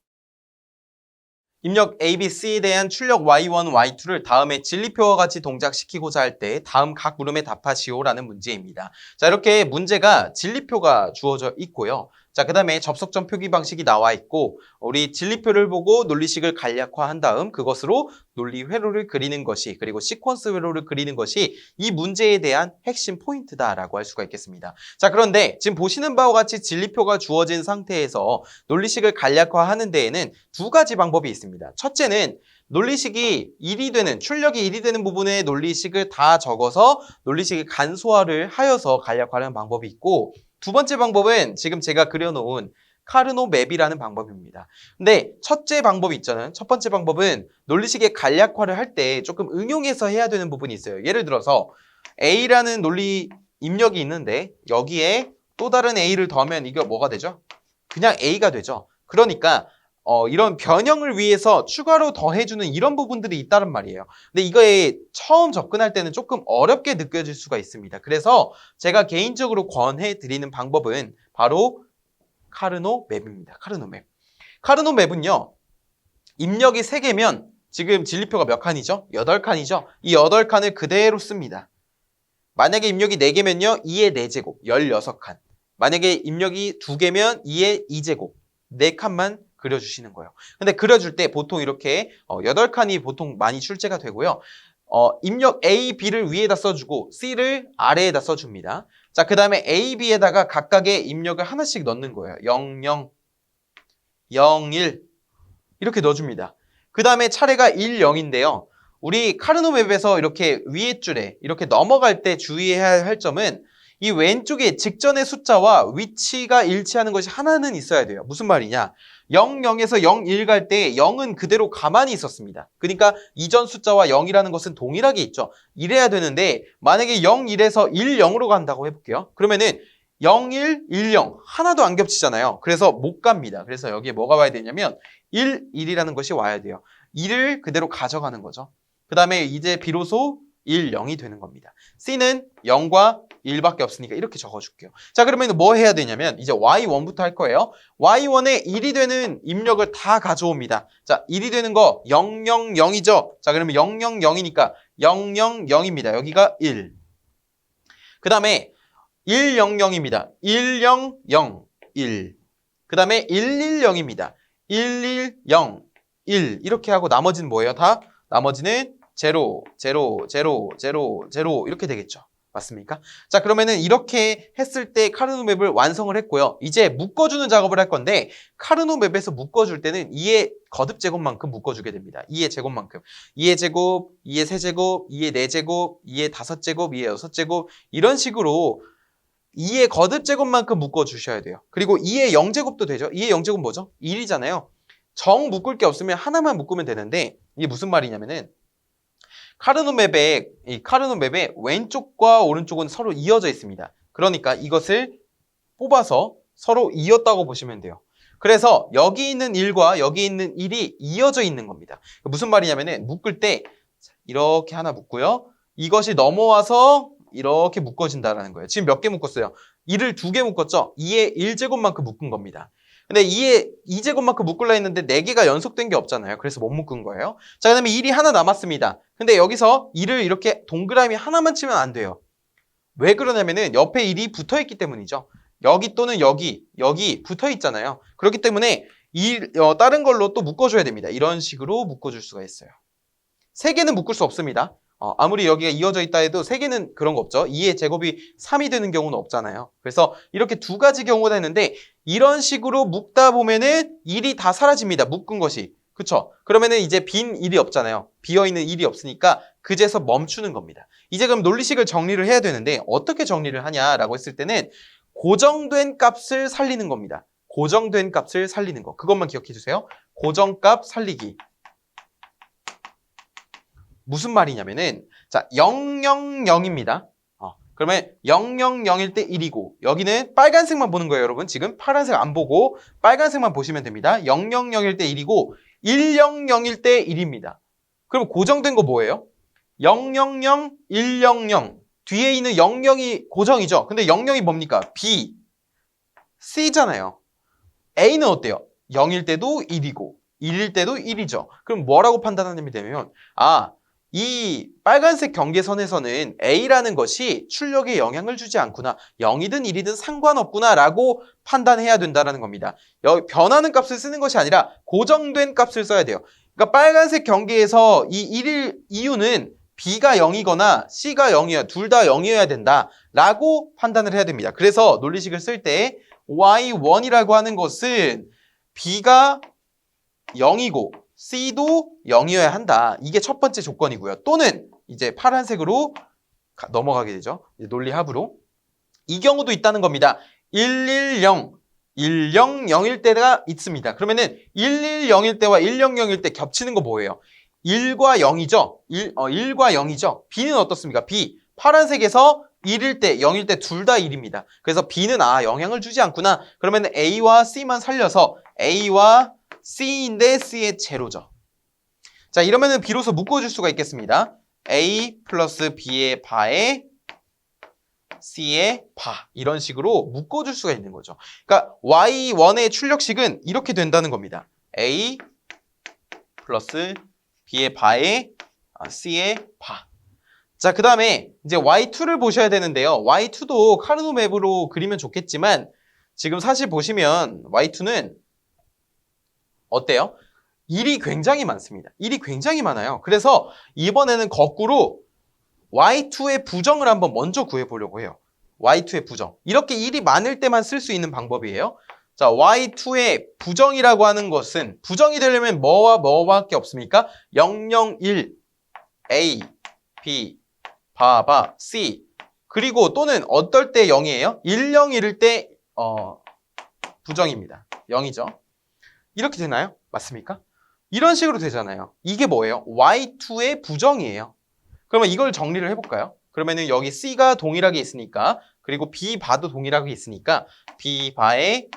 입력 A, B, C에 대한 출력 Y1, Y2를 다음에 진리표와 같이 동작시키고자 할 때 다음 각 물음에 답하시오라는 문제입니다. 자, 이렇게 문제가 진리표가 주어져 있고요. 자, 그 다음에 접속점 표기 방식이 나와 있고 우리 진리표를 보고 논리식을 간략화한 다음 그것으로 논리 회로를 그리는 것이 그리고 시퀀스 회로를 그리는 것이 이 문제에 대한 핵심 포인트다라고 할 수가 있겠습니다. 자, 그런데 지금 보시는 바와 같이 진리표가 주어진 상태에서 논리식을 간략화하는 데에는 두 가지 방법이 있습니다. 첫째는 논리식이 1이 되는, 출력이 1이 되는 부분에 논리식을 다 적어서 논리식을 간소화를 하여서 간략화하는 방법이 있고 두 번째 방법은 지금 제가 그려놓은 카르노 맵이라는 방법입니다. 근데 첫째 방법이 있잖아요. 첫 번째 방법은 논리식의 간략화를 할 때 조금 응용해서 해야 되는 부분이 있어요. 예를 들어서 A라는 논리 입력이 있는데 여기에 또 다른 A를 더하면 이게 뭐가 되죠? 그냥 A가 되죠. 그러니까 이런 변형을 위해서 추가로 더해주는 이런 부분들이 있다는 말이에요. 근데 이거에 처음 접근할 때는 조금 어렵게 느껴질 수가 있습니다. 그래서 제가 개인적으로 권해드리는 방법은 바로 카르노 맵입니다. 카르노 맵. 카르노 맵은요. 입력이 3개면 지금 진리표가 몇 칸이죠? 8칸이죠? 이 8칸을 그대로 씁니다. 만약에 입력이 4개면요. 2의 4제곱, 16칸. 만약에 입력이 2개면 2의 2제곱, 4칸만 그려주시는 거예요. 근데 그려줄 때 보통 이렇게 8칸이 보통 많이 출제가 되고요. 입력 A, B를 위에다 써주고 C를 아래에다 써줍니다. 자, 그 다음에 A, B에다가 각각의 입력을 하나씩 넣는 거예요. 0, 0, 0, 1 이렇게 넣어줍니다. 그 다음에 차례가 1, 0인데요. 우리 카르노 맵에서 이렇게 위에 줄에 이렇게 넘어갈 때 주의해야 할 점은 이 왼쪽에 직전의 숫자와 위치가 일치하는 것이 하나는 있어야 돼요. 무슨 말이냐? 0, 0에서 0, 1 갈 때 0은 그대로 가만히 있었습니다. 그러니까 이전 숫자와 0이라는 것은 동일하게 있죠. 이래야 되는데 만약에 0, 1에서 1, 0으로 간다고 해볼게요. 그러면은 0, 1, 1, 0 하나도 안 겹치잖아요. 그래서 못 갑니다. 그래서 여기에 뭐가 와야 되냐면 1, 1이라는 것이 와야 돼요. 1을 그대로 가져가는 거죠. 그 다음에 이제 비로소 1, 0이 되는 겁니다. C는 0과 1밖에 없으니까 이렇게 적어줄게요. 자, 그러면 뭐 해야 되냐면 이제 Y1부터 할 거예요. Y1에 1이 되는 입력을 다 가져옵니다. 자, 1이 되는 거 0, 0, 0이죠. 자, 그러면 0, 0, 0이니까 0, 0, 0입니다. 여기가 1. 그 다음에 1, 0, 0입니다. 1, 0, 0, 1. 그 다음에 1, 1, 0입니다. 1, 1, 0, 1. 이렇게 하고 나머지는 뭐예요? 다? 나머지는 0, 0, 0, 0, 0 이렇게 되겠죠. 맞습니까? 자, 그러면은 이렇게 했을 때 카르노 맵을 완성을 했고요. 이제 묶어주는 작업을 할 건데 카르노 맵에서 묶어줄 때는 2의 거듭 제곱만큼 묶어주게 됩니다. 2의 제곱만큼. 2의 제곱, 2의 세제곱, 2의 4제곱, 2의 5제곱, 2의 6제곱 이런 식으로 2의 거듭 제곱만큼 묶어주셔야 돼요. 그리고 2의 0제곱도 되죠. 2의 0제곱 뭐죠? 1이잖아요. 정 묶을 게 없으면 하나만 묶으면 되는데 이게 무슨 말이냐면은 카르노 맵의 왼쪽과 오른쪽은 서로 이어져 있습니다. 그러니까 이것을 뽑아서 서로 이었다고 보시면 돼요. 그래서 여기 있는 1과 여기 있는 1이 이어져 있는 겁니다. 무슨 말이냐면은 묶을 때 이렇게 하나 묶고요. 이것이 넘어와서 이렇게 묶어진다는 거예요. 지금 몇 개 묶었어요? 1을 2개 묶었죠? 2의 1제곱만큼 묶은 겁니다. 근데 2의 2제곱만큼 묶으려 했는데 4개가 연속된 게 없잖아요. 그래서 못 묶은 거예요. 자, 그 다음에 1이 하나 남았습니다. 근데 여기서 1을 이렇게 동그라미 하나만 치면 안 돼요. 왜 그러냐면은 옆에 1이 붙어 있기 때문이죠. 여기 또는 여기 붙어 있잖아요. 그렇기 때문에 다른 걸로 또 묶어줘야 됩니다. 이런 식으로 묶어줄 수가 있어요. 3개는 묶을 수 없습니다. 아무리 여기가 이어져 있다 해도 3개는 그런 거 없죠. 2의 제곱이 3이 되는 경우는 없잖아요. 그래서 이렇게 2가지 경우가 있는데 이런 식으로 묶다 보면은 1이 다 사라집니다. 묶은 것이. 그쵸? 그러면은 이제 빈 1이 없잖아요. 비어있는 1이 없으니까 그제서 멈추는 겁니다. 이제 그럼 논리식을 정리를 해야 되는데 어떻게 정리를 하냐라고 했을 때는 고정된 값을 살리는 겁니다. 고정된 값을 살리는 거. 그것만 기억해 주세요. 고정값 살리기. 무슨 말이냐면은 자 0, 0, 0입니다. 그러면 0, 0, 0일 때 1이고 여기는 빨간색만 보는 거예요, 여러분. 지금 파란색 안 보고 빨간색만 보시면 됩니다. 0, 0, 0일 때 1이고 1, 0, 0일 때 1입니다. 그럼 고정된 거 뭐예요? 0, 0, 0, 1, 0, 0. 뒤에 있는 0, 0이 고정이죠. 근데 0, 0이 뭡니까? B, C잖아요. A는 어때요? 0일 때도 1이고 1일 때도 1이죠. 그럼 뭐라고 판단하면 되면 이 빨간색 경계선에서는 A라는 것이 출력에 영향을 주지 않구나. 0이든 1이든 상관없구나 라고 판단해야 된다는 겁니다. 변하는 값을 쓰는 것이 아니라 고정된 값을 써야 돼요. 그러니까 빨간색 경계에서 이 1일 이유는 B가 0이거나 C가 0이야. 둘 다 0이어야 된다 라고 판단을 해야 됩니다. 그래서 논리식을 쓸 때 Y1이라고 하는 것은 B가 0이고 C도 0이어야 한다. 이게 첫 번째 조건이고요. 또는 이제 파란색으로 넘어가게 되죠. 이제 논리 합으로. 이 경우도 있다는 겁니다. 110, 100일 때가 있습니다. 그러면은 110일 때와 100일 때 겹치는 거 뭐예요? 1과 0이죠? 1과 0이죠? B는 어떻습니까? B. 파란색에서 1일 때, 0일 때 둘 다 1입니다. 그래서 B는 영향을 주지 않구나. 그러면 A와 C만 살려서 A와 C인데 C의 제로죠. 자, 이러면은 비로소 묶어줄 수가 있겠습니다. A 플러스 B의 바에 C의 바. 이런 식으로 묶어줄 수가 있는 거죠. 그러니까 Y1의 출력식은 이렇게 된다는 겁니다. A 플러스 B의 바에 C의 바. 자, 그 다음에 이제 Y2를 보셔야 되는데요. Y2도 카르노 맵으로 그리면 좋겠지만 지금 사실 보시면 Y2는 어때요? 1이 굉장히 많습니다. 1이 굉장히 많아요. 그래서 이번에는 거꾸로 Y2의 부정을 한번 먼저 구해보려고 해요. Y2의 부정. 이렇게 1이 많을 때만 쓸 수 있는 방법이에요. 자, Y2의 부정이라고 하는 것은 부정이 되려면 뭐와 뭐밖에 없습니까? 001, A, B, 바, C. 그리고 또는 어떨 때 0이에요? 101일 때 부정입니다. 0이죠. 이렇게 되나요? 맞습니까? 이런 식으로 되잖아요. 이게 뭐예요? Y2의 부정이에요. 그러면 이걸 정리를 해볼까요? 그러면은 여기 C가 동일하게 있으니까 그리고 B 바도 동일하게 있으니까 B 바에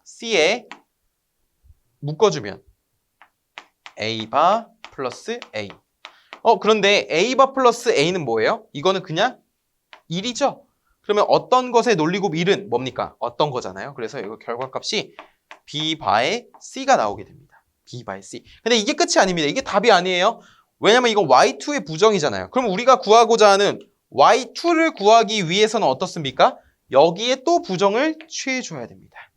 C에 묶어주면 A 바 플러스 A. 그런데 A 바 플러스 A는 뭐예요? 이거는 그냥 1이죠? 그러면 어떤 것의 논리곱 1은 뭡니까? 어떤 거잖아요. 그래서 이거 결과값이 B 바에 C가 나오게 됩니다. B 바에 C. 근데 이게 끝이 아닙니다. 이게 답이 아니에요. 왜냐면 이건 Y2의 부정이잖아요. 그럼 우리가 구하고자 하는 Y2를 구하기 위해서는 어떻습니까? 여기에 또 부정을 취해줘야 됩니다.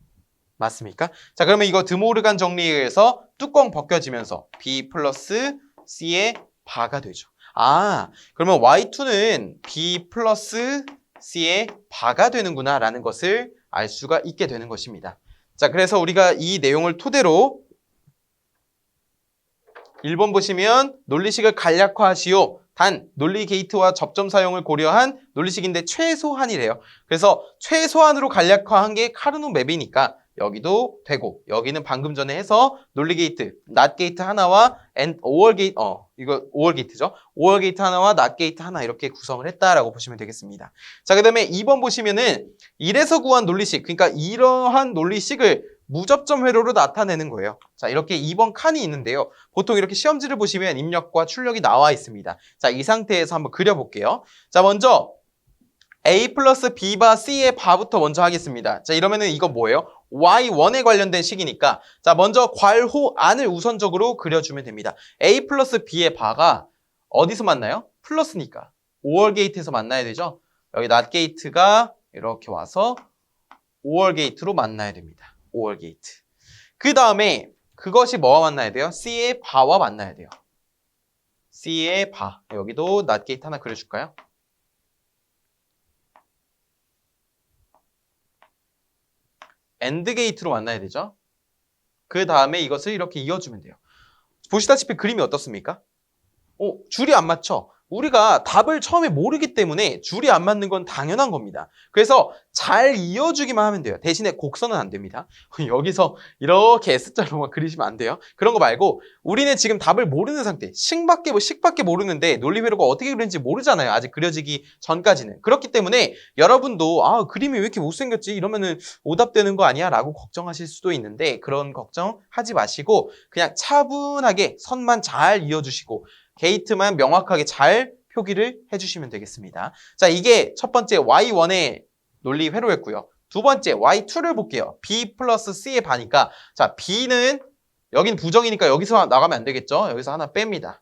맞습니까? 자, 그러면 이거 드모르간 정리에 의해서 뚜껑 벗겨지면서 B 플러스 C의 바가 되죠. 그러면 Y2는 B 플러스 C의 바가 되는구나 라는 것을 알 수가 있게 되는 것입니다. 자, 그래서 우리가 이 내용을 토대로 1번 보시면 논리식을 간략화하시오. 단 논리 게이트와 접점 사용을 고려한 논리식인데 최소한이래요. 그래서 최소한으로 간략화한 게 카르노 맵이니까 여기도 되고 여기는 방금 전에 해서 논리 게이트, 낫 게이트 하나와 OR 게이트, 이거 OR 게이트죠. OR 게이트 하나와 낫 게이트 하나 이렇게 구성을 했다라고 보시면 되겠습니다. 자, 그다음에 2번 보시면은 1에서 구한 논리식, 그러니까 이러한 논리식을 무접점 회로로 나타내는 거예요. 자, 이렇게 2번 칸이 있는데요. 보통 이렇게 시험지를 보시면 입력과 출력이 나와 있습니다. 자, 이 상태에서 한번 그려볼게요. 자, 먼저 A 플러스 B 바 C의 바부터 먼저 하겠습니다. 자, 이러면은 이거 뭐예요? Y1에 관련된 식이니까 자, 먼저 괄호 안을 우선적으로 그려주면 됩니다. A 플러스 B의 바가 어디서 만나요? 플러스니까 OR 게이트에서 만나야 되죠. 여기 낫 게이트가 이렇게 와서 OR 게이트로 만나야 됩니다. OR 게이트. 그 다음에 그것이 뭐와 만나야 돼요? C의 바와 만나야 돼요. C의 바. 여기도 낫 게이트 하나 그려줄까요? AND 게이트로 만나야 되죠. 그 다음에 이것을 이렇게 이어주면 돼요. 보시다시피 그림이 어떻습니까? 줄이 안 맞죠? 우리가 답을 처음에 모르기 때문에 줄이 안 맞는 건 당연한 겁니다. 그래서 잘 이어주기만 하면 돼요. 대신에 곡선은 안 됩니다. 여기서 이렇게 S자로만 그리시면 안 돼요. 그런 거 말고 우리는 지금 답을 모르는 상태, 식밖에 모르는데 논리회로가 어떻게 그리는지 모르잖아요. 아직 그려지기 전까지는. 그렇기 때문에 여러분도 그림이 왜 이렇게 못생겼지? 이러면은 오답되는 거 아니야? 라고 걱정하실 수도 있는데 그런 걱정하지 마시고 그냥 차분하게 선만 잘 이어주시고 게이트만 명확하게 잘 표기를 해주시면 되겠습니다. 자, 이게 첫 번째 Y1의 논리 회로였고요. 두 번째 Y2를 볼게요. B 플러스 C의 바니까 자, B는 여긴 부정이니까 여기서 나가면 안 되겠죠. 여기서 하나 뺍니다.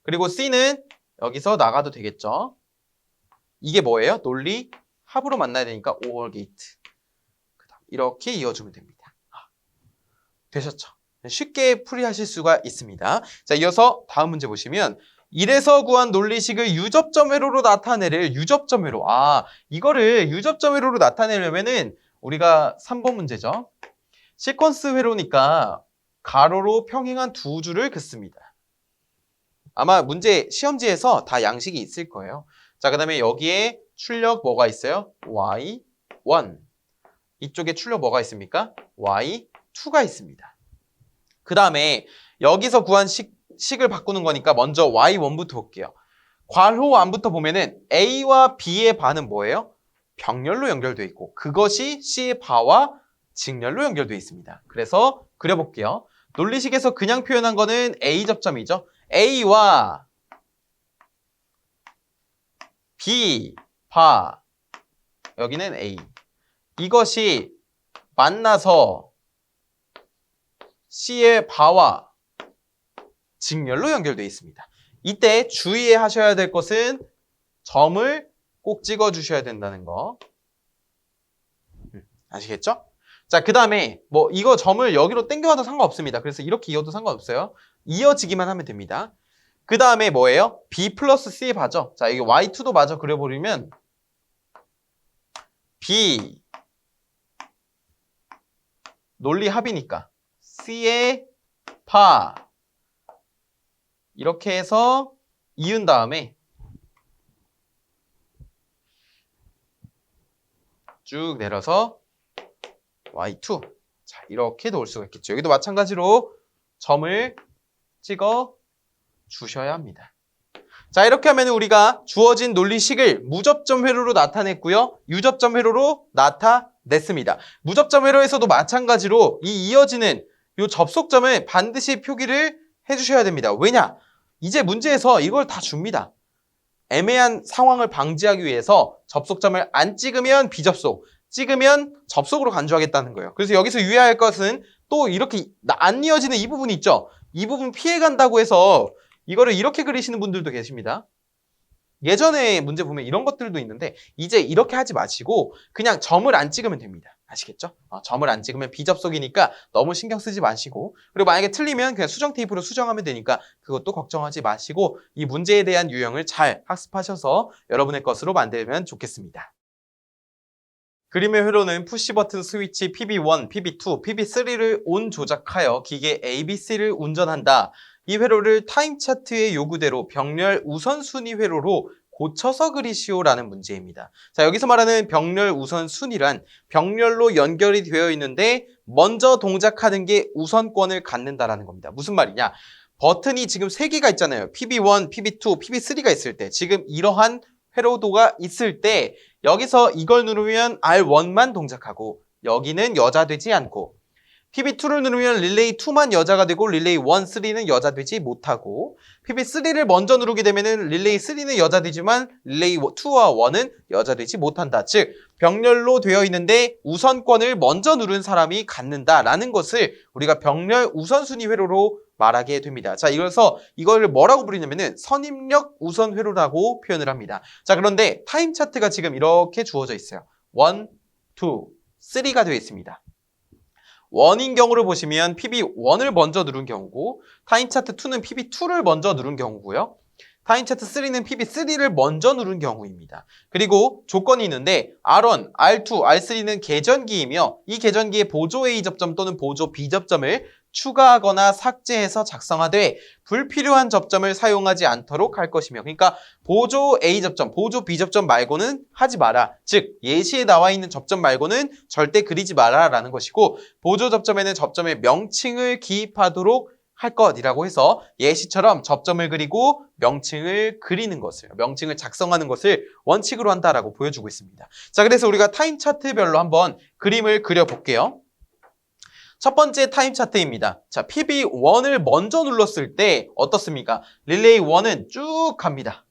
그리고 C는 여기서 나가도 되겠죠. 이게 뭐예요? 논리 합으로 만나야 되니까 OR 게이트. 이렇게 이어주면 됩니다. 되셨죠? 쉽게 풀이하실 수가 있습니다. 자, 이어서 다음 문제 보시면 1에서 구한 논리식을 유접점 회로로 나타내를 유접점 회로. 이거를 유접점 회로로 나타내려면은 우리가 3번 문제죠. 시퀀스 회로니까 가로로 평행한 두 줄을 긋습니다. 아마 문제 시험지에서 다 양식이 있을 거예요. 자, 그 다음에 여기에 출력 뭐가 있어요? Y1. 이쪽에 출력 뭐가 있습니까? y2가 있습니다. 그 다음에 여기서 구한 식을 바꾸는 거니까 먼저 y1부터 볼게요. 괄호 안부터 보면은 a와 b의 바는 뭐예요? 병렬로 연결되어 있고 그것이 c의 바와 직렬로 연결되어 있습니다. 그래서 그려볼게요. 논리식에서 그냥 표현한 거는 a 접점이죠. a와 b 바 여기는 a 이것이 만나서 c의 바와 직렬로 연결되어 있습니다. 이때 주의하셔야 될 것은 점을 꼭 찍어 주셔야 된다는 거. 아시겠죠? 자, 그 다음에 뭐 이거 점을 여기로 당겨와도 상관없습니다. 그래서 이렇게 이어도 상관없어요. 이어지기만 하면 됩니다. 그 다음에 뭐예요? b 플러스 c의 바죠. 자, 이게 y2도 마저 그려버리면 b 논리 합이니까 c의 바 이렇게 해서 이은 다음에 쭉 내려서 y2 자 이렇게 놓을 수가 있겠죠. 여기도 마찬가지로 점을 찍어 주셔야 합니다. 자 이렇게 하면 우리가 주어진 논리식을 무접점 회로로 나타냈고요. 유접점 회로로 나타냈습니다. 무접점 회로에서도 마찬가지로 이 이어지는 이 접속점을 반드시 표기를 해주셔야 됩니다. 왜냐? 이제 문제에서 이걸 다 줍니다. 애매한 상황을 방지하기 위해서 접속점을 안 찍으면 비접속, 찍으면 접속으로 간주하겠다는 거예요. 그래서 여기서 유의할 것은 또 이렇게 안 이어지는 이 부분이 있죠. 이 부분 피해간다고 해서 이거를 이렇게 그리시는 분들도 계십니다. 예전에 문제 보면 이런 것들도 있는데 이제 이렇게 하지 마시고 그냥 점을 안 찍으면 됩니다. 아시겠죠? 점을 안 찍으면 비접속이니까 너무 신경 쓰지 마시고 그리고 만약에 틀리면 그냥 수정 테이프로 수정하면 되니까 그것도 걱정하지 마시고 이 문제에 대한 유형을 잘 학습하셔서 여러분의 것으로 만들면 좋겠습니다. 그림의 회로는 푸시버튼 스위치 PB1, PB2, PB3를 온 조작하여 기계 ABC를 운전한다. 이 회로를 타임 차트의 요구대로 병렬 우선순위 회로로 고쳐서 그리시오라는 문제입니다. 자, 여기서 말하는 병렬 우선순위란 병렬로 연결이 되어 있는데 먼저 동작하는 게 우선권을 갖는다라는 겁니다. 무슨 말이냐? 버튼이 지금 3개가 있잖아요. PB1, PB2, PB3가 있을 때 지금 이러한 회로도가 있을 때 여기서 이걸 누르면 R1만 동작하고 여기는 여자 되지 않고 PB2를 누르면 릴레이 2만 여자가 되고 릴레이 1, 3는 여자 되지 못하고 PB3를 먼저 누르게 되면 릴레이 3는 여자 되지만 릴레이 2와 1은 여자 되지 못한다. 즉 병렬로 되어 있는데 우선권을 먼저 누른 사람이 갖는다라는 것을 우리가 병렬 우선순위 회로로 말하게 됩니다. 자, 이걸 뭐라고 부르냐면은 선입력 우선 회로라고 표현을 합니다. 자, 그런데 타임 차트가 지금 이렇게 주어져 있어요. 1, 2, 3가 되어 있습니다. 1인 경우를 보시면 PB1을 먼저 누른 경우고 타임 차트 2는 PB2를 먼저 누른 경우고요. 타임 차트 3는 PB3를 먼저 누른 경우입니다. 그리고 조건이 있는데 R1, R2, R3는 계전기이며 이 계전기에 보조 A 접점 또는 보조 B 접점을 추가하거나 삭제해서 작성하되 불필요한 접점을 사용하지 않도록 할 것이며 그러니까 보조 A 접점, 보조 B 접점 말고는 하지 마라. 즉 예시에 나와 있는 접점 말고는 절대 그리지 마라 라는 것이고 보조 접점에는 접점의 명칭을 기입하도록 할 것이라고 해서 예시처럼 접점을 그리고 명칭을 그리는 것을, 명칭을 작성하는 것을 원칙으로 한다라고 보여주고 있습니다. 자, 그래서 우리가 타임 차트별로 한번 그림을 그려볼게요. 첫 번째 타임 차트입니다. 자, PB1을 먼저 눌렀을 때 어떻습니까? 릴레이 1은 쭉 갑니다.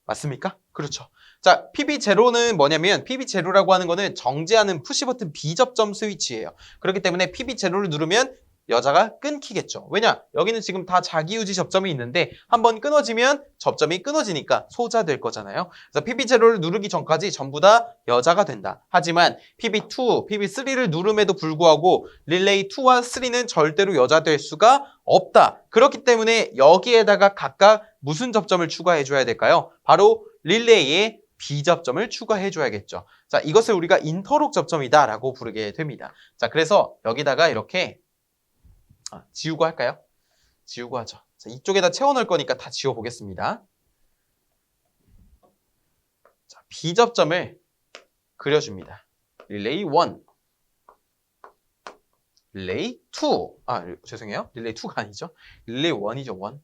맞습니까? 그렇죠. 자, PB0는 뭐냐면 PB0라고 하는 거는 정지하는 푸시버튼 B접점 스위치예요. 그렇기 때문에 PB0를 누르면 여자가 끊기겠죠. 왜냐? 여기는 지금 다 자기유지 접점이 있는데 한번 끊어지면 접점이 끊어지니까 소자될 거잖아요. 그래서 PB0를 누르기 전까지 전부 다 여자가 된다. 하지만 PB2, PB3를 누름에도 불구하고 릴레이 2와 3는 절대로 여자 될 수가 없다. 그렇기 때문에 여기에다가 각각 무슨 접점을 추가해 줘야 될까요? 바로 릴레이에 B접점을 추가해 줘야겠죠. 자, 이것을 우리가 인터록 접점이다 라고 부르게 됩니다. 자, 그래서 여기다가 이렇게 지우고 할까요? 지우고 하죠. 자, 이쪽에다 채워넣을 거니까 다 지워보겠습니다. 자, B접점을 그려줍니다. 릴레이 1. 릴레이 2. 죄송해요. 릴레이 2가 아니죠. 릴레이 1이죠. 1.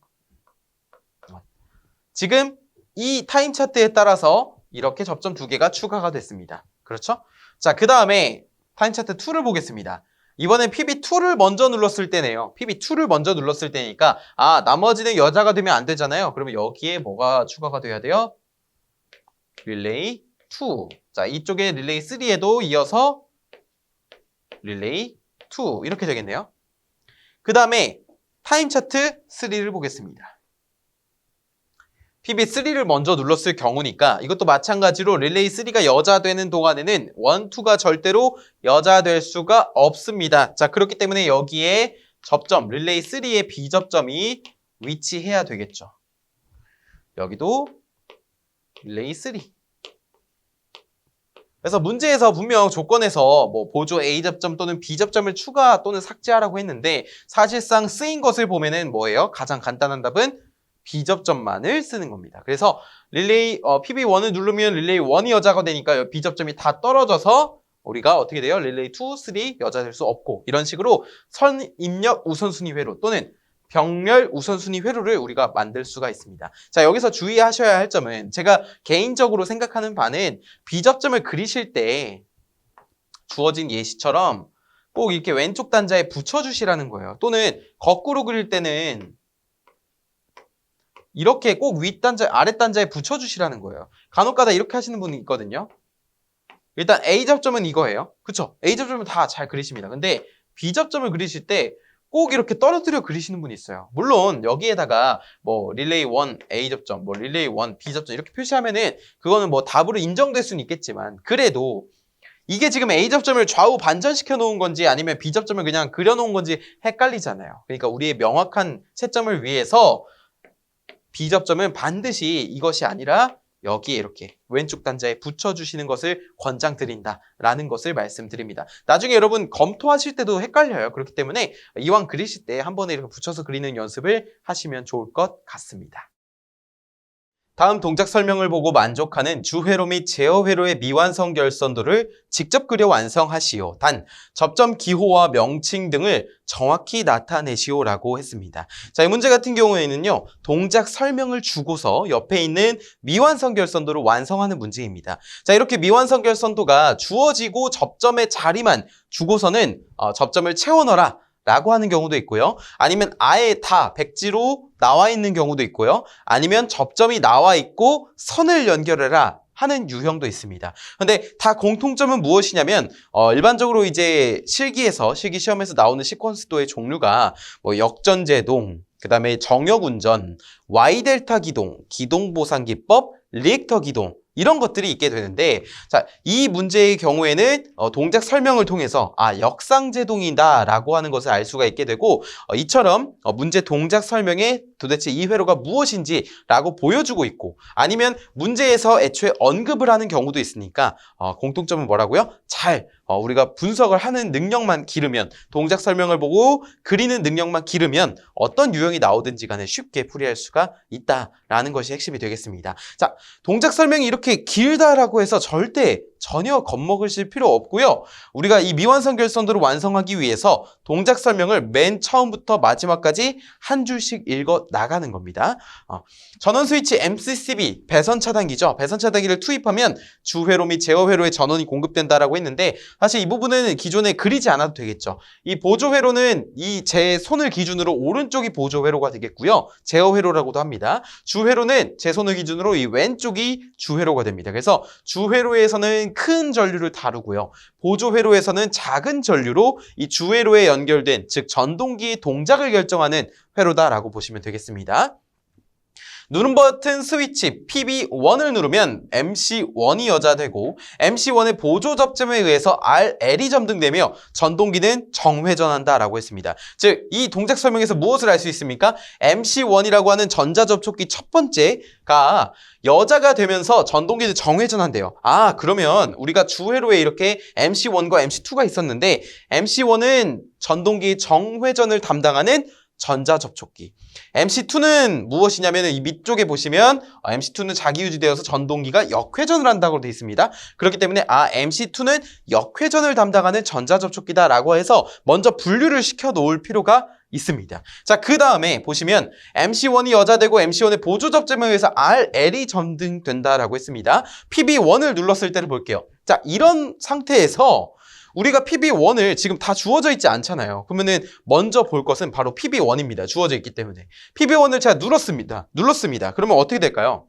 지금 이 타임 차트에 따라서 이렇게 접점 2개가 추가가 됐습니다. 그렇죠? 자, 그 다음에 타임 차트 2를 보겠습니다. 이번엔 PB2를 먼저 눌렀을 때네요. PB2를 먼저 눌렀을 때니까 나머지는 여자가 되면 안 되잖아요. 그러면 여기에 뭐가 추가가 돼야 돼요? 릴레이 2. 자, 이쪽에 릴레이 3에도 이어서 릴레이 2 이렇게 되겠네요. 그 다음에 타임 차트 3를 보겠습니다. PB3를 먼저 눌렀을 경우니까 이것도 마찬가지로 릴레이 3가 여자 되는 동안에는 1, 2가 절대로 여자 될 수가 없습니다. 자, 그렇기 때문에 여기에 접점, 릴레이 3의 B접점이 위치해야 되겠죠. 여기도 릴레이 3. 그래서 문제에서 분명 조건에서 뭐 보조 A접점 또는 B접점을 추가 또는 삭제하라고 했는데 사실상 쓰인 것을 보면은 뭐예요? 가장 간단한 답은 B접점만을 쓰는 겁니다. 그래서 릴레이 PB1을 누르면 릴레이 1이 여자가 되니까 B접점이 다 떨어져서 우리가 어떻게 돼요? 릴레이 2, 3 여자 될 수 없고 이런 식으로 선입력 우선순위 회로 또는 병렬 우선순위 회로를 우리가 만들 수가 있습니다. 자, 여기서 주의하셔야 할 점은 제가 개인적으로 생각하는 바는 B접점을 그리실 때 주어진 예시처럼 꼭 이렇게 왼쪽 단자에 붙여주시라는 거예요. 또는 거꾸로 그릴 때는 이렇게 꼭 윗단자, 아랫단자에 붙여주시라는 거예요. 간혹가다 이렇게 하시는 분이 있거든요. 일단 A접점은 이거예요. 그쵸? A접점은 다 잘 그리십니다. 근데 B접점을 그리실 때 꼭 이렇게 떨어뜨려 그리시는 분이 있어요. 물론 여기에다가 뭐 릴레이 1 A접점, 뭐 릴레이 1 B접점 이렇게 표시하면은 그거는 뭐 답으로 인정될 수는 있겠지만 그래도 이게 지금 A접점을 좌우 반전시켜 놓은 건지 아니면 B접점을 그냥 그려 놓은 건지 헷갈리잖아요. 그러니까 우리의 명확한 채점을 위해서 B접점은 반드시 이것이 아니라 여기에 이렇게 왼쪽 단자에 붙여주시는 것을 권장드린다라는 것을 말씀드립니다. 나중에 여러분 검토하실 때도 헷갈려요. 그렇기 때문에 이왕 그리실 때 한 번에 이렇게 붙여서 그리는 연습을 하시면 좋을 것 같습니다. 다음 동작 설명을 보고 만족하는 주회로 및 제어회로의 미완성 결선도를 직접 그려 완성하시오. 단, 접점 기호와 명칭 등을 정확히 나타내시오라고 했습니다. 자, 이 문제 같은 경우에는요, 동작 설명을 주고서 옆에 있는 미완성 결선도를 완성하는 문제입니다. 자, 이렇게 미완성 결선도가 주어지고 접점의 자리만 주고서는 접점을 채워 넣어라 라고 하는 경우도 있고요. 아니면 아예 다 백지로 나와 있는 경우도 있고요. 아니면 접점이 나와 있고 선을 연결해라 하는 유형도 있습니다. 근데 다 공통점은 무엇이냐면 일반적으로 이제 실기 시험에서 나오는 시퀀스도의 종류가 뭐 역전제동, 그다음에 정역운전, Y델타 기동, 기동보상기법, 리액터 기동 이런 것들이 있게 되는데 자, 이 문제의 경우에는 동작 설명을 통해서 역상제동이다 라고 하는 것을 알 수가 있게 되고 이처럼 문제 동작 설명에 도대체 이 회로가 무엇인지 라고 보여주고 있고 아니면 문제에서 애초에 언급을 하는 경우도 있으니까 공통점은 뭐라고요? 잘 우리가 분석을 하는 능력만 기르면 동작 설명을 보고 그리는 능력만 기르면 어떤 유형이 나오든지 간에 쉽게 풀이할 수가 있다라는 것이 핵심이 되겠습니다. 자, 동작 설명이 이렇게 길다라고 해서 전혀 겁먹으실 필요 없고요. 우리가 이 미완성 결선도를 완성하기 위해서 동작 설명을 맨 처음부터 마지막까지 한 줄씩 읽어 나가는 겁니다. 전원 스위치 MCCB 배선 차단기죠. 배선 차단기를 투입하면 주회로 및 제어회로에 전원이 공급된다라고 했는데 사실 이 부분은 기존에 그리지 않아도 되겠죠. 이 보조회로는 제 손을 기준으로 오른쪽이 보조회로가 되겠고요. 제어회로라고도 합니다. 주회로는 제 손을 기준으로 이 왼쪽이 주회로가 됩니다. 그래서 주회로에서는 큰 전류를 다루고요. 보조회로에서는 작은 전류로 이 주회로에 연결된 즉 전동기의 동작을 결정하는 회로다라고 보시면 되겠습니다. 누른 버튼 스위치 PB1을 누르면 MC1이 여자되고 MC1의 보조 접점에 의해서 RL이 점등되며 전동기는 정회전한다라고 했습니다. 즉, 이 동작 설명에서 무엇을 알 수 있습니까? MC1이라고 하는 전자접촉기 첫 번째가 여자가 되면서 전동기는 정회전한대요. 그러면 우리가 주회로에 이렇게 MC1과 MC2가 있었는데 MC1은 전동기 정회전을 담당하는 전자접촉기. MC2는 무엇이냐면 이 밑쪽에 보시면 MC2는 자기 유지되어서 전동기가 역회전을 한다고 되어 있습니다. 그렇기 때문에 MC2는 역회전을 담당하는 전자접촉기다라고 해서 먼저 분류를 시켜 놓을 필요가 있습니다. 자, 그 다음에 보시면 MC1이 여자되고 MC1의 보조 접점에 의해서 RL이 전등된다라고 했습니다. PB1을 눌렀을 때를 볼게요. 자, 이런 상태에서 우리가 PB1을 지금 다 주어져 있지 않잖아요. 그러면은 먼저 볼 것은 바로 PB1입니다. 주어져 있기 때문에. PB1을 제가 눌렀습니다. 그러면 어떻게 될까요?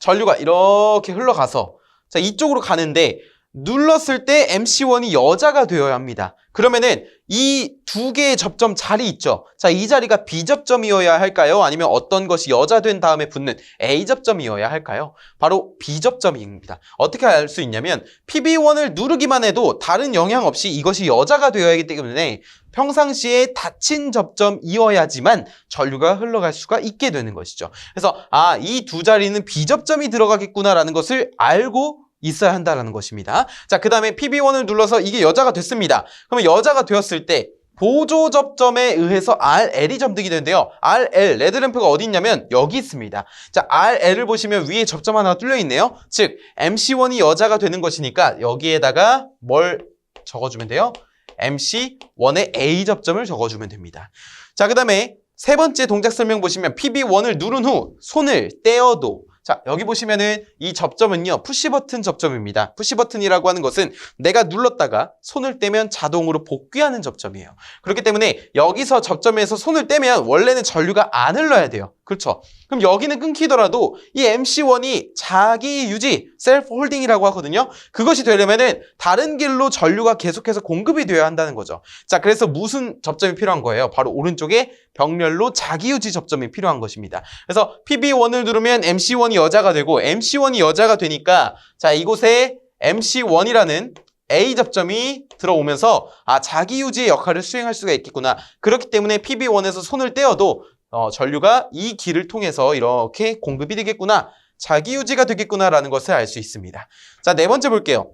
전류가 이렇게 흘러가서 자, 이쪽으로 가는데 눌렀을 때 MC1이 여자가 되어야 합니다. 그러면은 이 두 개의 접점 자리 있죠? 자, 이 자리가 B접점이어야 할까요? 아니면 어떤 것이 여자된 다음에 붙는 A접점이어야 할까요? 바로 B접점입니다. 어떻게 알 수 있냐면 PB1을 누르기만 해도 다른 영향 없이 이것이 여자가 되어야 하기 때문에 평상시에 닫힌 접점이어야지만 전류가 흘러갈 수가 있게 되는 것이죠. 그래서 이 두 자리는 B접점이 들어가겠구나라는 것을 알고 있어야 한다는 것입니다. 자, 그 다음에 PB1을 눌러서 이게 여자가 됐습니다. 그러면 여자가 되었을 때 보조 접점에 의해서 RL이 점등이 되는데요. RL, 레드램프가 어디 있냐면 여기 있습니다. 자, RL을 보시면 위에 접점 하나가 뚫려 있네요. 즉, MC1이 여자가 되는 것이니까 여기에다가 뭘 적어주면 돼요? MC1의 A 접점을 적어주면 됩니다. 자, 그 다음에 세 번째 동작 설명 보시면 PB1을 누른 후 손을 떼어도 자, 여기 보시면은 이 접점은요, 푸시버튼 접점입니다. 푸시버튼이라고 하는 것은 내가 눌렀다가 손을 떼면 자동으로 복귀하는 접점이에요. 그렇기 때문에 여기서 접점에서 손을 떼면 원래는 전류가 안 흘러야 돼요. 그렇죠? 그럼 여기는 끊기더라도 이 MC1이 자기 유지, 셀프 홀딩이라고 하거든요. 그것이 되려면은 다른 길로 전류가 계속해서 공급이 되어야 한다는 거죠. 자, 그래서 무슨 접점이 필요한 거예요? 바로 오른쪽에 병렬로 자기 유지 접점이 필요한 것입니다. 그래서 PB1을 누르면 MC1이 여자가 되고 MC1이 여자가 되니까 자, 이곳에 MC1이라는 A 접점이 들어오면서 자기 유지의 역할을 수행할 수가 있겠구나. 그렇기 때문에 PB1에서 손을 떼어도 전류가 이 길을 통해서 이렇게 공급이 되겠구나. 자기 유지가 되겠구나라는 것을 알 수 있습니다. 자, 네 번째 볼게요.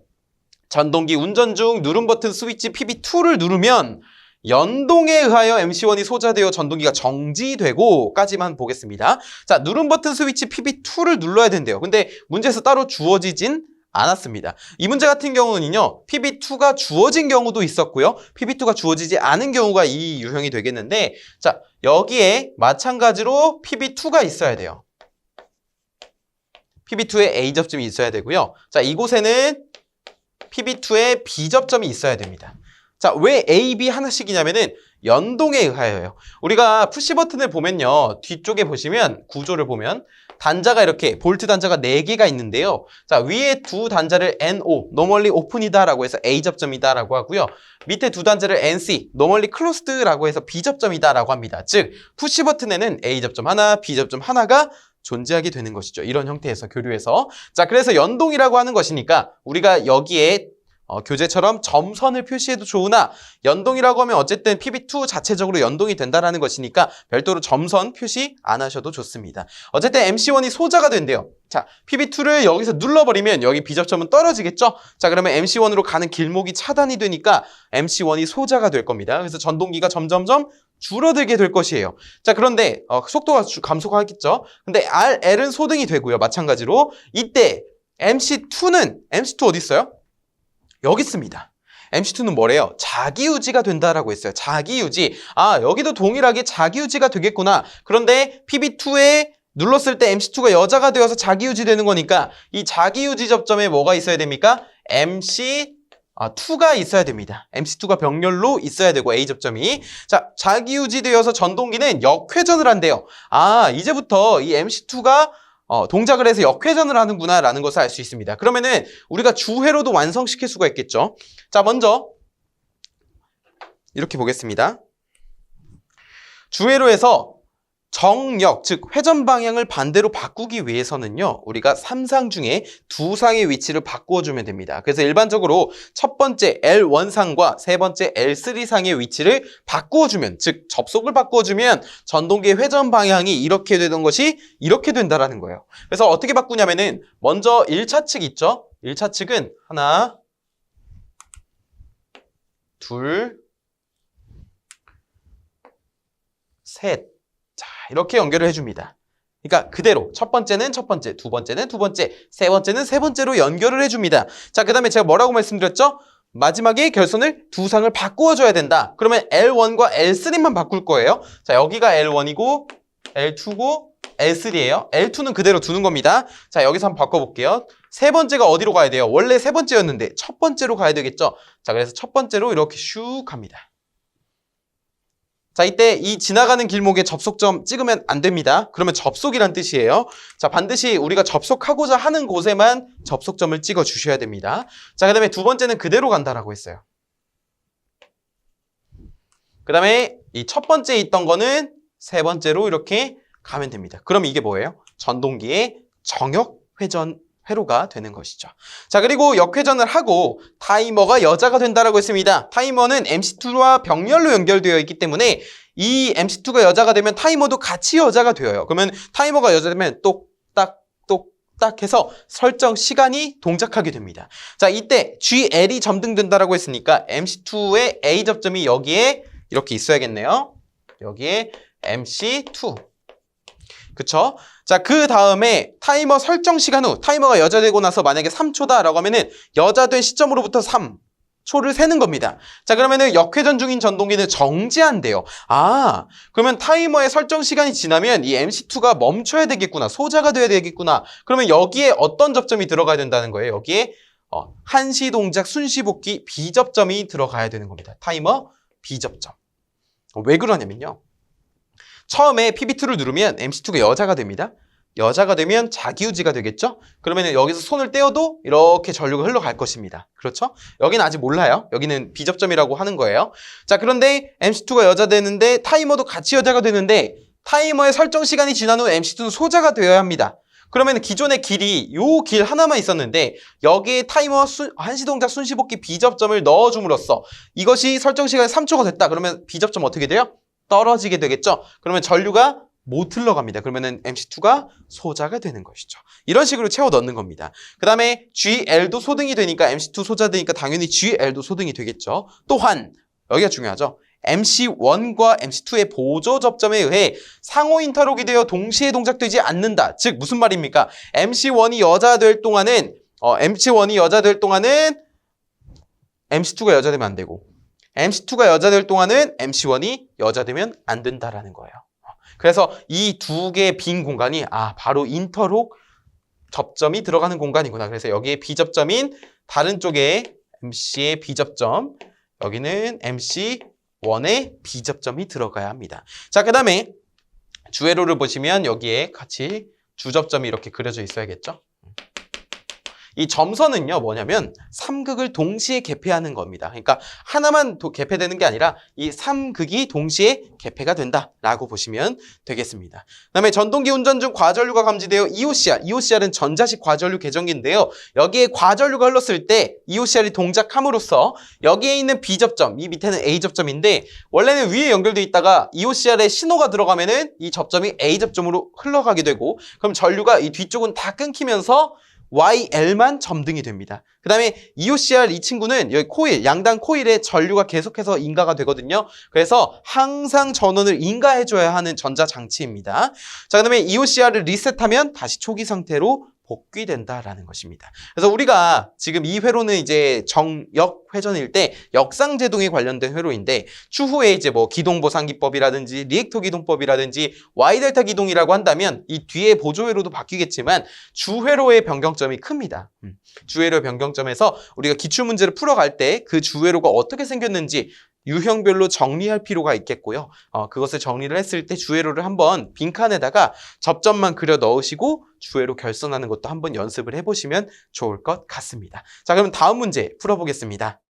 전동기 운전 중 누른 버튼 스위치 PB2를 누르면 연동에 의하여 MC1이 소자되어 전동기가 정지되고 까지만 보겠습니다. 자, 누른 버튼 스위치 PB2를 눌러야 된대요. 근데 문제에서 따로 주어지진 않았습니다. 이 문제 같은 경우는요, PB2가 주어진 경우도 있었고요. PB2가 주어지지 않은 경우가 이 유형이 되겠는데, 자, 여기에 마찬가지로 PB2가 있어야 돼요. PB2에 A 접점이 있어야 되고요. 자, 이곳에는 PB2에 B 접점이 있어야 됩니다. 자, 왜 A, B 하나씩이냐면은 연동에 의하여요. 우리가 푸시 버튼을 보면요, 뒤쪽에 보시면 구조를 보면 단자가 이렇게 볼트 단자가 4개가 있는데요. 자, 위에 두 단자를 NO, normally open이다라고 해서 A 접점이다라고 하고요. 밑에 두 단자를 NC, normally closed라고 해서 B 접점이다라고 합니다. 즉, 푸시 버튼에는 A 접점 하나, B 접점 하나가 존재하게 되는 것이죠. 이런 형태에서 교류해서. 자, 그래서 연동이라고 하는 것이니까 우리가 여기에 교재처럼 점선을 표시해도 좋으나 연동이라고 하면 어쨌든 PB2 자체적으로 연동이 된다는 것이니까 별도로 점선 표시 안 하셔도 좋습니다. 어쨌든 MC1이 소자가 된대요. 자, PB2를 여기서 눌러버리면 여기 B접점은 떨어지겠죠? 자, 그러면 MC1으로 가는 길목이 차단이 되니까 MC1이 소자가 될 겁니다. 그래서 전동기가 점점점 줄어들게 될 것이에요. 자, 그런데 속도가 감소하겠죠? 근데 RL은 소등이 되고요. 마찬가지로 이때 MC2 어디 있어요? 여기 있습니다. MC2는 뭐래요? 자기유지가 된다라고 했어요. 자기유지. 여기도 동일하게 자기유지가 되겠구나. 그런데 PB2에 눌렀을 때 MC2가 여자가 되어서 자기유지 되는 거니까 이 자기유지 접점에 뭐가 있어야 됩니까? MC2가 있어야 됩니다. MC2가 병렬로 있어야 되고 A 접점이. 자, 자기유지 되어서 전동기는 역회전을 한대요. 이제부터 이 MC2가 동작을 해서 역회전을 하는구나 라는 것을 알 수 있습니다. 그러면은 우리가 주회로도 완성시킬 수가 있겠죠. 자, 먼저 이렇게 보겠습니다. 주회로에서 정역, 즉 회전 방향을 반대로 바꾸기 위해서는요, 우리가 3상 중에 2상의 위치를 바꾸어주면 됩니다. 그래서 일반적으로 첫 번째 L1상과 세 번째 L3상의 위치를 바꾸어주면, 즉 접속을 바꾸어주면 전동기의 회전 방향이 이렇게 되던 것이 이렇게 된다라는 거예요. 그래서 어떻게 바꾸냐면은 먼저 1차 측 있죠? 1차 측은 하나, 둘, 셋. 자, 이렇게 연결을 해줍니다. 그러니까 그대로 첫 번째는 첫 번째, 두 번째는 두 번째, 세 번째는 세 번째로 연결을 해줍니다. 자, 그 다음에 제가 뭐라고 말씀드렸죠? 마지막에 결선을 두 상을 바꾸어줘야 된다. 그러면 L1과 L3만 바꿀 거예요. 자, 여기가 L1이고 L2고 L3예요. L2는 그대로 두는 겁니다. 자, 여기서 한번 바꿔볼게요. 세 번째가 어디로 가야 돼요? 원래 세 번째였는데 첫 번째로 가야 되겠죠? 자, 그래서 첫 번째로 이렇게 슉 갑니다. 자, 이때 이 지나가는 길목에 접속점 찍으면 안 됩니다. 그러면 접속이란 뜻이에요. 자, 반드시 우리가 접속하고자 하는 곳에만 접속점을 찍어 주셔야 됩니다. 자, 그 다음에 두 번째는 그대로 간다라고 했어요. 그 다음에 이 첫 번째에 있던 거는 세 번째로 이렇게 가면 됩니다. 그럼 이게 뭐예요? 전동기의 정역 회로가 되는 것이죠. 자, 그리고 역회전을 하고 타이머가 여자가 된다라고 했습니다. 타이머는 MC2와 병렬로 연결되어 있기 때문에 이 MC2가 여자가 되면 타이머도 같이 여자가 되어요. 그러면 타이머가 여자되면 똑딱 똑딱 해서 설정 시간이 동작하게 됩니다. 자, 이때 GL이 점등된다라고 했으니까 MC2의 A 접점이 여기에 이렇게 있어야겠네요. 여기에 MC2. 그쵸? 자, 그 다음에 타이머 설정 시간 후 타이머가 여자되고 나서 만약에 3초다라고 하면은 여자된 시점으로부터 3초를 세는 겁니다. 자, 그러면은 역회전 중인 전동기는 정지한대요. 아, 그러면 타이머의 설정 시간이 지나면 이 MC2가 멈춰야 되겠구나. 소자가 돼야 되겠구나. 그러면 여기에 어떤 접점이 들어가야 된다는 거예요? 여기에 한시 동작 순시복귀 B접점이 들어가야 되는 겁니다. 타이머 B접점. 왜 그러냐면요. 처음에 PB2를 누르면 MC2가 여자가 됩니다. 여자가 되면 자기유지가 되겠죠? 그러면 여기서 손을 떼어도 이렇게 전류가 흘러갈 것입니다. 그렇죠? 여기는 아직 몰라요. 여기는 B접점이라고 하는 거예요. 자, 그런데 MC2가 여자 되는데 타이머도 같이 여자가 되는데 타이머의 설정 시간이 지난 후 MC2는 소자가 되어야 합니다. 그러면 기존의 길이 요 길 하나만 있었는데 여기에 타이머 한시동작 순시복귀 B접점을 넣어줌으로써 이것이 설정 시간이 3초가 됐다. 그러면 B접점 어떻게 돼요? 떨어지게 되겠죠? 그러면 전류가 못 흘러갑니다. 그러면은 MC2가 소자가 되는 것이죠. 이런 식으로 채워 넣는 겁니다. 그 다음에 GL도 소등이 되니까 MC2 소자 되니까 당연히 GL도 소등이 되겠죠. 또한 여기가 중요하죠. MC1과 MC2의 보조 접점에 의해 상호 인터록이 되어 동시에 동작되지 않는다. 즉 무슨 말입니까? MC1이 여자 될 동안은 MC2가 여자 되면 안 되고 MC2가 여자 될 동안은 MC1이 여자 되면 안 된다라는 거예요. 그래서 이 두 개의 빈 공간이 바로 인터록 접점이 들어가는 공간이구나. 그래서 여기에 B접점인 다른 쪽에 MC의 B접점, 여기는 MC1의 B접점이 들어가야 합니다. 자, 그 다음에 주회로를 보시면 여기에 같이 주접점이 이렇게 그려져 있어야겠죠. 이 점선은요 뭐냐면 3극을 동시에 개폐하는 겁니다. 그러니까 하나만 개폐되는 게 아니라 이 3극이 동시에 개폐가 된다라고 보시면 되겠습니다. 그다음에 전동기 운전 중 과전류가 감지되어 EOCR은 전자식 과전류 계정기인데요. 여기에 과전류가 흘렀을 때 EOCR이 동작함으로써 여기에 있는 B접점, 이 밑에는 A접점인데 원래는 위에 연결되어 있다가 EOCR에 신호가 들어가면은 이 접점이 A접점으로 흘러가게 되고 그럼 전류가 이 뒤쪽은 다 끊기면서 YL만 점등이 됩니다. 그 다음에 EOCR 이 친구는 여기 코일, 양당 코일에 전류가 계속해서 인가가 되거든요. 그래서 항상 전원을 인가해줘야 하는 전자장치입니다. 자, 그 다음에 EOCR을 리셋하면 다시 초기 상태로 복귀된다라는 것입니다. 그래서 우리가 지금 이 회로는 이제 정역 회전일 때 역상 제동에 관련된 회로인데 추후에 이제 뭐 기동 보상기법이라든지 리액터 기동법이라든지 Y 델타 기동이라고 한다면 이 뒤에 보조 회로도 바뀌겠지만 주 회로의 변경점이 큽니다. 주 회로의 변경점에서 우리가 기출 문제를 풀어갈 때 그 주 회로가 어떻게 생겼는지 유형별로 정리할 필요가 있겠고요. 그것을 정리를 했을 때 주회로를 한번 빈칸에다가 접점만 그려 넣으시고 주회로 결선하는 것도 한번 연습을 해보시면 좋을 것 같습니다. 자, 그럼 다음 문제 풀어보겠습니다.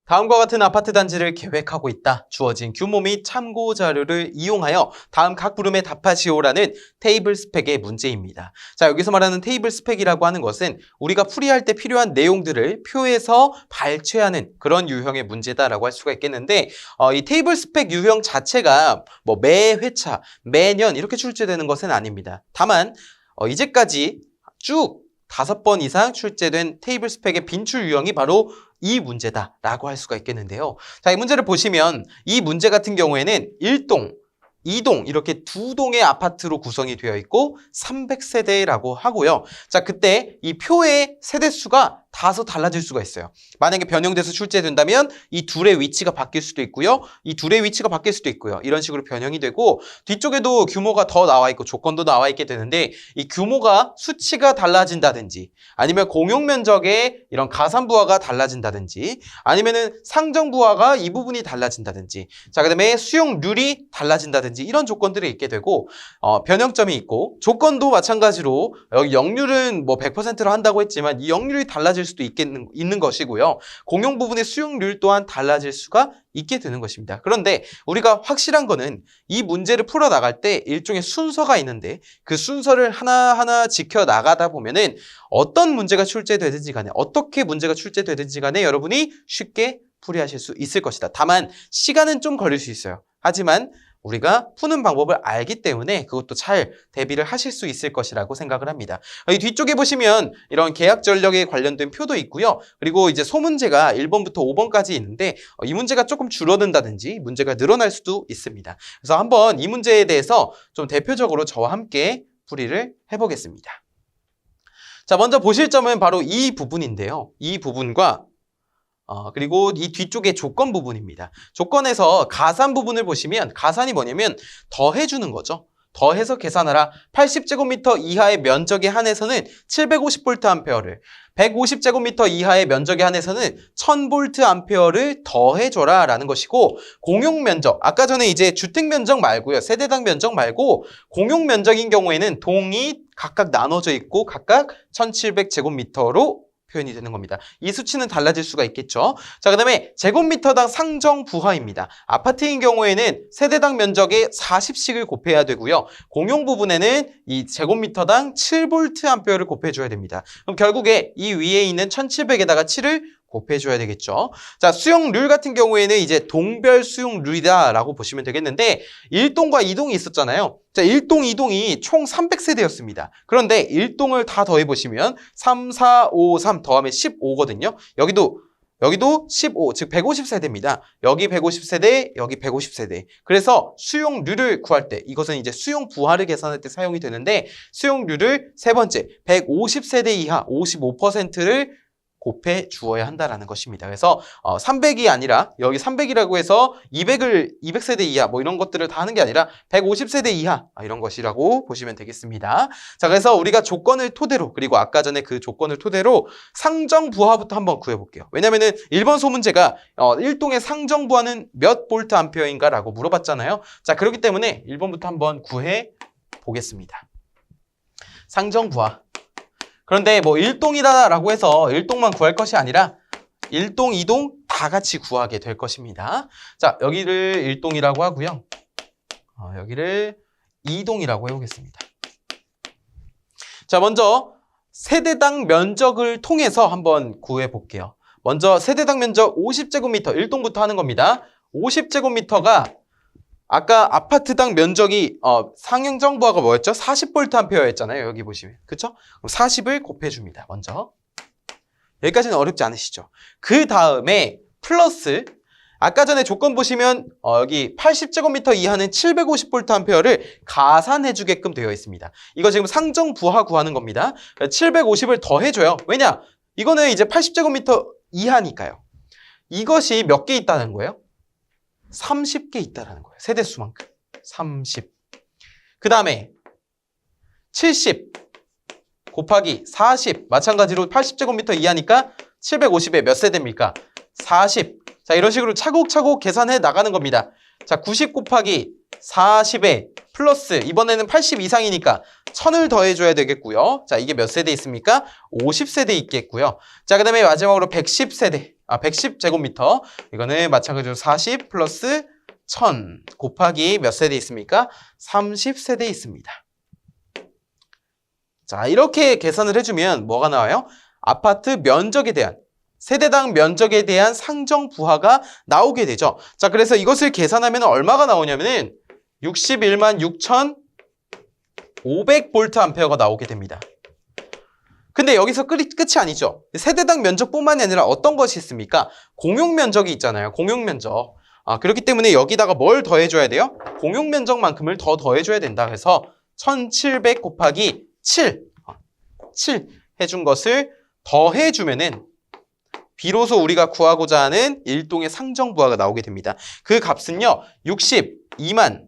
다음과 같은 아파트 단지를 계획하고 있다. 주어진 규모 및 참고 자료를 이용하여 다음 각 부름에 답하시오라는 테이블 스펙의 문제입니다. 자, 여기서 말하는 테이블 스펙이라고 하는 것은 우리가 풀이할 때 필요한 내용들을 표에서 발췌하는 그런 유형의 문제다라고 할 수가 있겠는데 이 테이블 스펙 유형 자체가 뭐 매 회차, 매년 이렇게 출제되는 것은 아닙니다. 다만 이제까지 쭉 5번 이상 출제된 테이블 스펙의 빈출 유형이 바로 이 문제다라고 할 수가 있겠는데요. 자, 이 문제를 보시면 이 문제 같은 경우에는 1동, 2동 이렇게 두 동의 아파트로 구성이 되어 있고 300세대라고 하고요. 자, 그때 이 표의 세대수가 다소 달라질 수가 있어요. 만약에 변형돼서 출제된다면 이 둘의 위치가 바뀔 수도 있고요. 이 둘의 위치가 바뀔 수도 있고요. 이런 식으로 변형이 되고 뒤쪽에도 규모가 더 나와 있고 조건도 나와 있게 되는데 이 규모가 수치가 달라진다든지 아니면 공용 면적의 이런 가산부하가 달라진다든지 아니면은 상정부하가 이 부분이 달라진다든지 자, 그다음에 수용률이 달라진다든지 이런 조건들이 있게 되고 변형점이 있고 조건도 마찬가지로 여기 역률은 뭐 100%로 한다고 했지만 이 역률이 달라질 수도 있는 것이고요. 공용 부분의 수용률 또한 달라질 수가 있게 되는 것입니다. 그런데 우리가 확실한 거는 이 문제를 풀어나갈 때 일종의 순서가 있는데 그 순서를 하나하나 지켜나가다 보면은 어떤 문제가 출제되든지 간에 어떻게 문제가 출제되든지 간에 여러분이 쉽게 풀이하실 수 있을 것이다. 다만 시간은 좀 걸릴 수 있어요. 하지만 우리가 푸는 방법을 알기 때문에 그것도 잘 대비를 하실 수 있을 것이라고 생각을 합니다. 이 뒤쪽에 보시면 이런 계약 전력에 관련된 표도 있고요. 그리고 이제 소문제가 1번부터 5번까지 있는데 이 문제가 조금 줄어든다든지 문제가 늘어날 수도 있습니다. 그래서 한번 이 문제에 대해서 좀 대표적으로 저와 함께 풀이를 해보겠습니다. 자, 먼저 보실 점은 바로 이 부분인데요. 이 부분과 그리고 이 뒤쪽에 조건 부분입니다. 조건에서 가산 부분을 보시면 가산이 뭐냐면 더해주는 거죠. 더해서 계산하라. 80제곱미터 이하의 면적에 한해서는 750V를 150제곱미터 이하의 면적에 한해서는 1000V를 더해줘라 라는 것이고 공용 면적, 아까 전에 이제 주택 면적 말고요. 세대당 면적 말고 공용 면적인 경우에는 동이 각각 나눠져 있고 각각 1700제곱미터로 표현이 되는 겁니다. 이 수치는 달라질 수가 있겠죠. 자, 그 다음에 제곱미터당 상정 부하입니다. 아파트인 경우에는 세대당 면적에 40씩을 곱해야 되고요. 공용 부분에는 이 제곱미터당 7V를 곱해줘야 됩니다. 그럼 결국에 이 위에 있는 1700에다가 7을 곱해줘야 되겠죠. 자, 수용률 같은 경우에는 이제 동별 수용률이다라고 보시면 되겠는데 1동과 2동이 있었잖아요. 자, 1동, 2동이 총 300세대였습니다. 그런데 1동을 다 더해보시면 3, 4, 5, 3 더하면 15거든요. 여기도 15, 즉 150세대입니다. 여기 150세대, 여기 150세대. 그래서 수용률을 구할 때 이것은 이제 수용 부하를 계산할 때 사용이 되는데 수용률을 세 번째 150세대 이하 55%를 곱해 주어야 한다라는 것입니다. 그래서 300이 아니라 여기 300이라고 해서 200세대 이하 뭐 이런 것들을 다 하는 게 아니라 150세대 이하 이런 것이라고 보시면 되겠습니다. 자, 그래서 우리가 조건을 토대로 그리고 아까 전에 그 조건을 토대로 상정 부하부터 한번 구해 볼게요. 왜냐면은 1번 소문제가 1동의 상정 부하는 몇 볼트 암페어인가 라고 물어봤잖아요. 자, 그렇기 때문에 1번부터 한번 구해 보겠습니다. 상정 부하. 그런데 뭐 1동이다라고 해서 1동만 구할 것이 아니라 1동, 2동 다 같이 구하게 될 것입니다. 자, 여기를 1동이라고 하고요. 여기를 2동이라고 해보겠습니다. 자, 먼저 세대당 면적을 통해서 한번 구해볼게요. 먼저 세대당 면적 50제곱미터 1동부터 하는 겁니다. 50제곱미터가 아까 아파트당 면적이 상정부하가 뭐였죠? 40V였잖아요. 여기 보시면. 그쵸? 그럼 40을 곱해줍니다. 먼저. 여기까지는 어렵지 않으시죠? 그 다음에 플러스 아까 전에 조건 보시면 여기 80제곱미터 이하는 750V를 가산해주게끔 되어 있습니다. 이거 지금 상정부하 구하는 겁니다. 750을 더해줘요. 왜냐? 이거는 이제 80제곱미터 이하니까요. 이것이 몇 개 있다는 거예요? 30개 있다라는 거예요. 세대수만큼. 30. 그 다음에 70 곱하기 40. 마찬가지로 80제곱미터 이하니까 750에 몇 세대입니까? 40. 자, 이런 식으로 차곡차곡 계산해 나가는 겁니다. 자, 90 곱하기 40에 플러스 이번에는 80 이상이니까 1000을 더해줘야 되겠고요. 자, 이게 몇 세대 있습니까? 50세대 있겠고요. 자, 그 다음에 마지막으로 110세대. 110제곱미터. 이거는 마찬가지로 40 플러스 1000 곱하기 몇 세대 있습니까? 30세대 있습니다. 자, 이렇게 계산을 해주면 뭐가 나와요? 아파트 면적에 대한 세대당 면적에 대한 상정 부하가 나오게 되죠. 자, 그래서 이것을 계산하면 얼마가 나오냐면은 61만 6,500V 나오게 됩니다. 근데 여기서 끝이 아니죠. 세대당 면적뿐만이 아니라 어떤 것이 있습니까? 공용 면적이 있잖아요. 공용 면적. 그렇기 때문에 여기다가 뭘 더해줘야 돼요? 공용 면적만큼을 더 더해줘야 된다. 그래서 1700 곱하기 7 해준 것을 더해주면은 비로소 우리가 구하고자 하는 일동의 상정부하가 나오게 됩니다. 그 값은요, 62만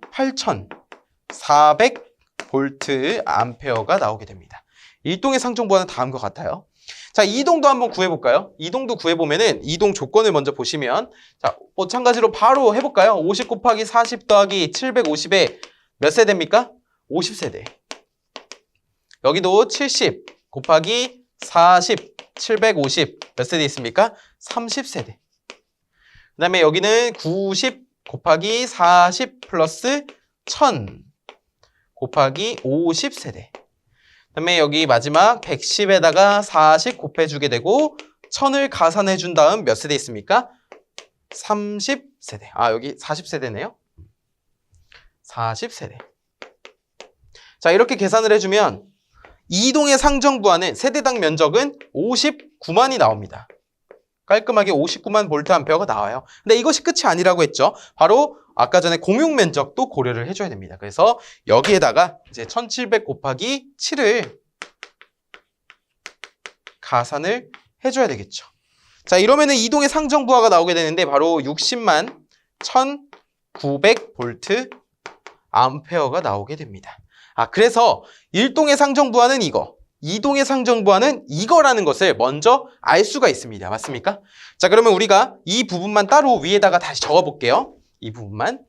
8,400V 암페어가 나오게 됩니다. 일동의 상정부하는 다음과 같아요. 자, 이동도 한번 구해볼까요? 이동도 구해보면은 이동 조건을 먼저 보시면, 자, 마찬가지로 바로 해볼까요? 50 곱하기 40 더하기 750에 몇 세대입니까? 50세대. 여기도 70 곱하기 40, 750 몇 세대 있습니까? 30세대. 그 다음에 여기는 90 곱하기 40 플러스 1000 곱하기 50세대. 그 다음에 여기 마지막 110에다가 40 곱해주게 되고 1000을 가산해준 다음 몇 세대 있습니까? 30세대. 여기 40세대네요. 40세대. 자, 이렇게 계산을 해주면 이동의 상정부하는 세대당 면적은 59만이 나옵니다. 깔끔하게 59만 볼트 암페어가 나와요. 근데 이것이 끝이 아니라고 했죠. 바로 아까 전에 공용 면적도 고려를 해줘야 됩니다. 그래서 여기에다가 이제 1700 곱하기 7을 가산을 해줘야 되겠죠. 자, 이러면은 이동의 상정부하가 나오게 되는데 바로 60만 1900 볼트 암페어가 나오게 됩니다. 그래서 일동의 상정부하는 이거, 이동의 상정부하는 이거라는 것을 먼저 알 수가 있습니다. 맞습니까? 자, 그러면 우리가 이 부분만 따로 위에다가 다시 적어볼게요. 이 부분만.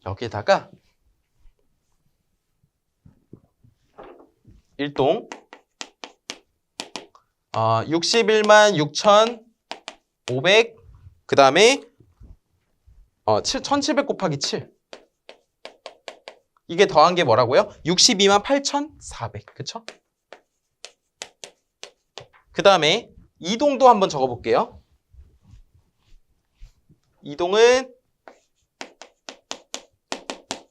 여기에다가 일동 61만 6,500 그 다음에 1700 곱하기 7 이게 더한 게 뭐라고요? 62만 8,400 그쵸? 그 다음에 이동도 한번 적어볼게요. 이동은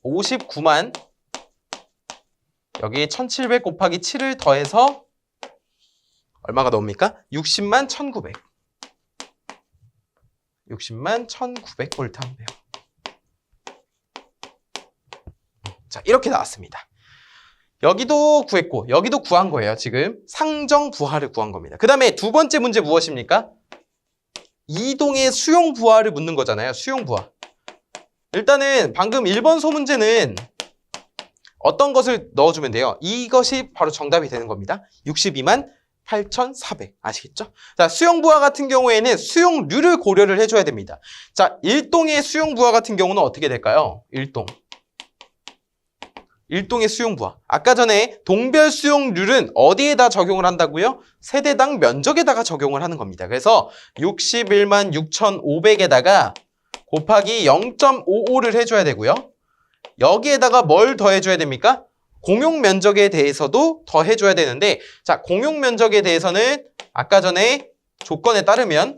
59만 여기 1700 곱하기 7을 더해서 얼마가 나옵니까? 60만 1900 60만 1900 볼트 암페어. 자, 이렇게 나왔습니다. 여기도 구했고 여기도 구한 거예요. 지금 상정 부하를 구한 겁니다. 그 다음에 두 번째 문제 무엇입니까? 이동의 수용 부하를 묻는 거잖아요. 수용 부하. 일단은 방금 1번 소문제는 어떤 것을 넣어주면 돼요? 이것이 바로 정답이 되는 겁니다. 62만 8,400 아시겠죠? 자, 수용부하 같은 경우에는 수용률을 고려를 해줘야 됩니다. 자, 일동의 수용부하 같은 경우는 어떻게 될까요? 일동의 수용부하. 아까 전에 동별 수용률은 어디에다 적용을 한다고요? 세대당 면적에다가 적용을 하는 겁니다. 그래서 61만 6,500에다가 곱하기 0.55를 해줘야 되고요. 여기에다가 뭘 더해줘야 됩니까? 공용 면적에 대해서도 더해줘야 되는데, 자, 공용 면적에 대해서는 아까 전에 조건에 따르면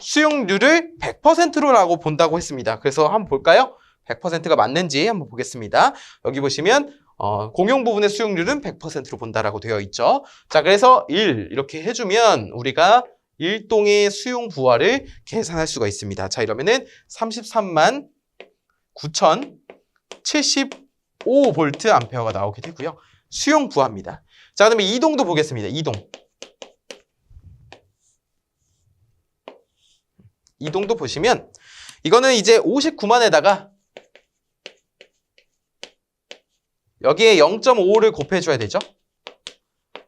수용률을 100%라고 본다고 했습니다. 그래서 한번 볼까요? 100%가 맞는지 한번 보겠습니다. 여기 보시면 공용 부분의 수용률은 100%로 본다라고 되어 있죠. 자, 그래서 1 이렇게 해주면 우리가 일동의 수용 부하를 계산할 수가 있습니다. 자, 이러면은 33만 9,075 볼트 암페어가 나오게 되고요. 수용 부하입니다. 자, 그다음에 이동도 보겠습니다. 이동도 보시면 이거는 이제 59만에다가 여기에 0.55를 곱해줘야 되죠.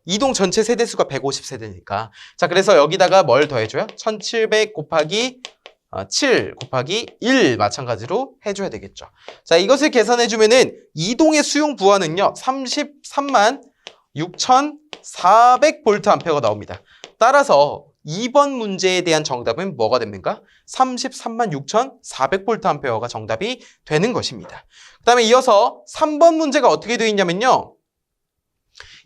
이동 전체 세대수가 150세대니까. 자, 그래서 여기다가 뭘 더해줘요? 1700 곱하기 7 곱하기 1 마찬가지로 해줘야 되겠죠. 자, 이것을 계산해주면은 이동의 수용 부하는요 33만 6,400 볼트 암페어가 나옵니다. 따라서 2번 문제에 대한 정답은 뭐가 됩니까? 33만 6,400 볼트 암페어가 정답이 되는 것입니다. 그 다음에 이어서 3번 문제가 어떻게 되어 있냐면요.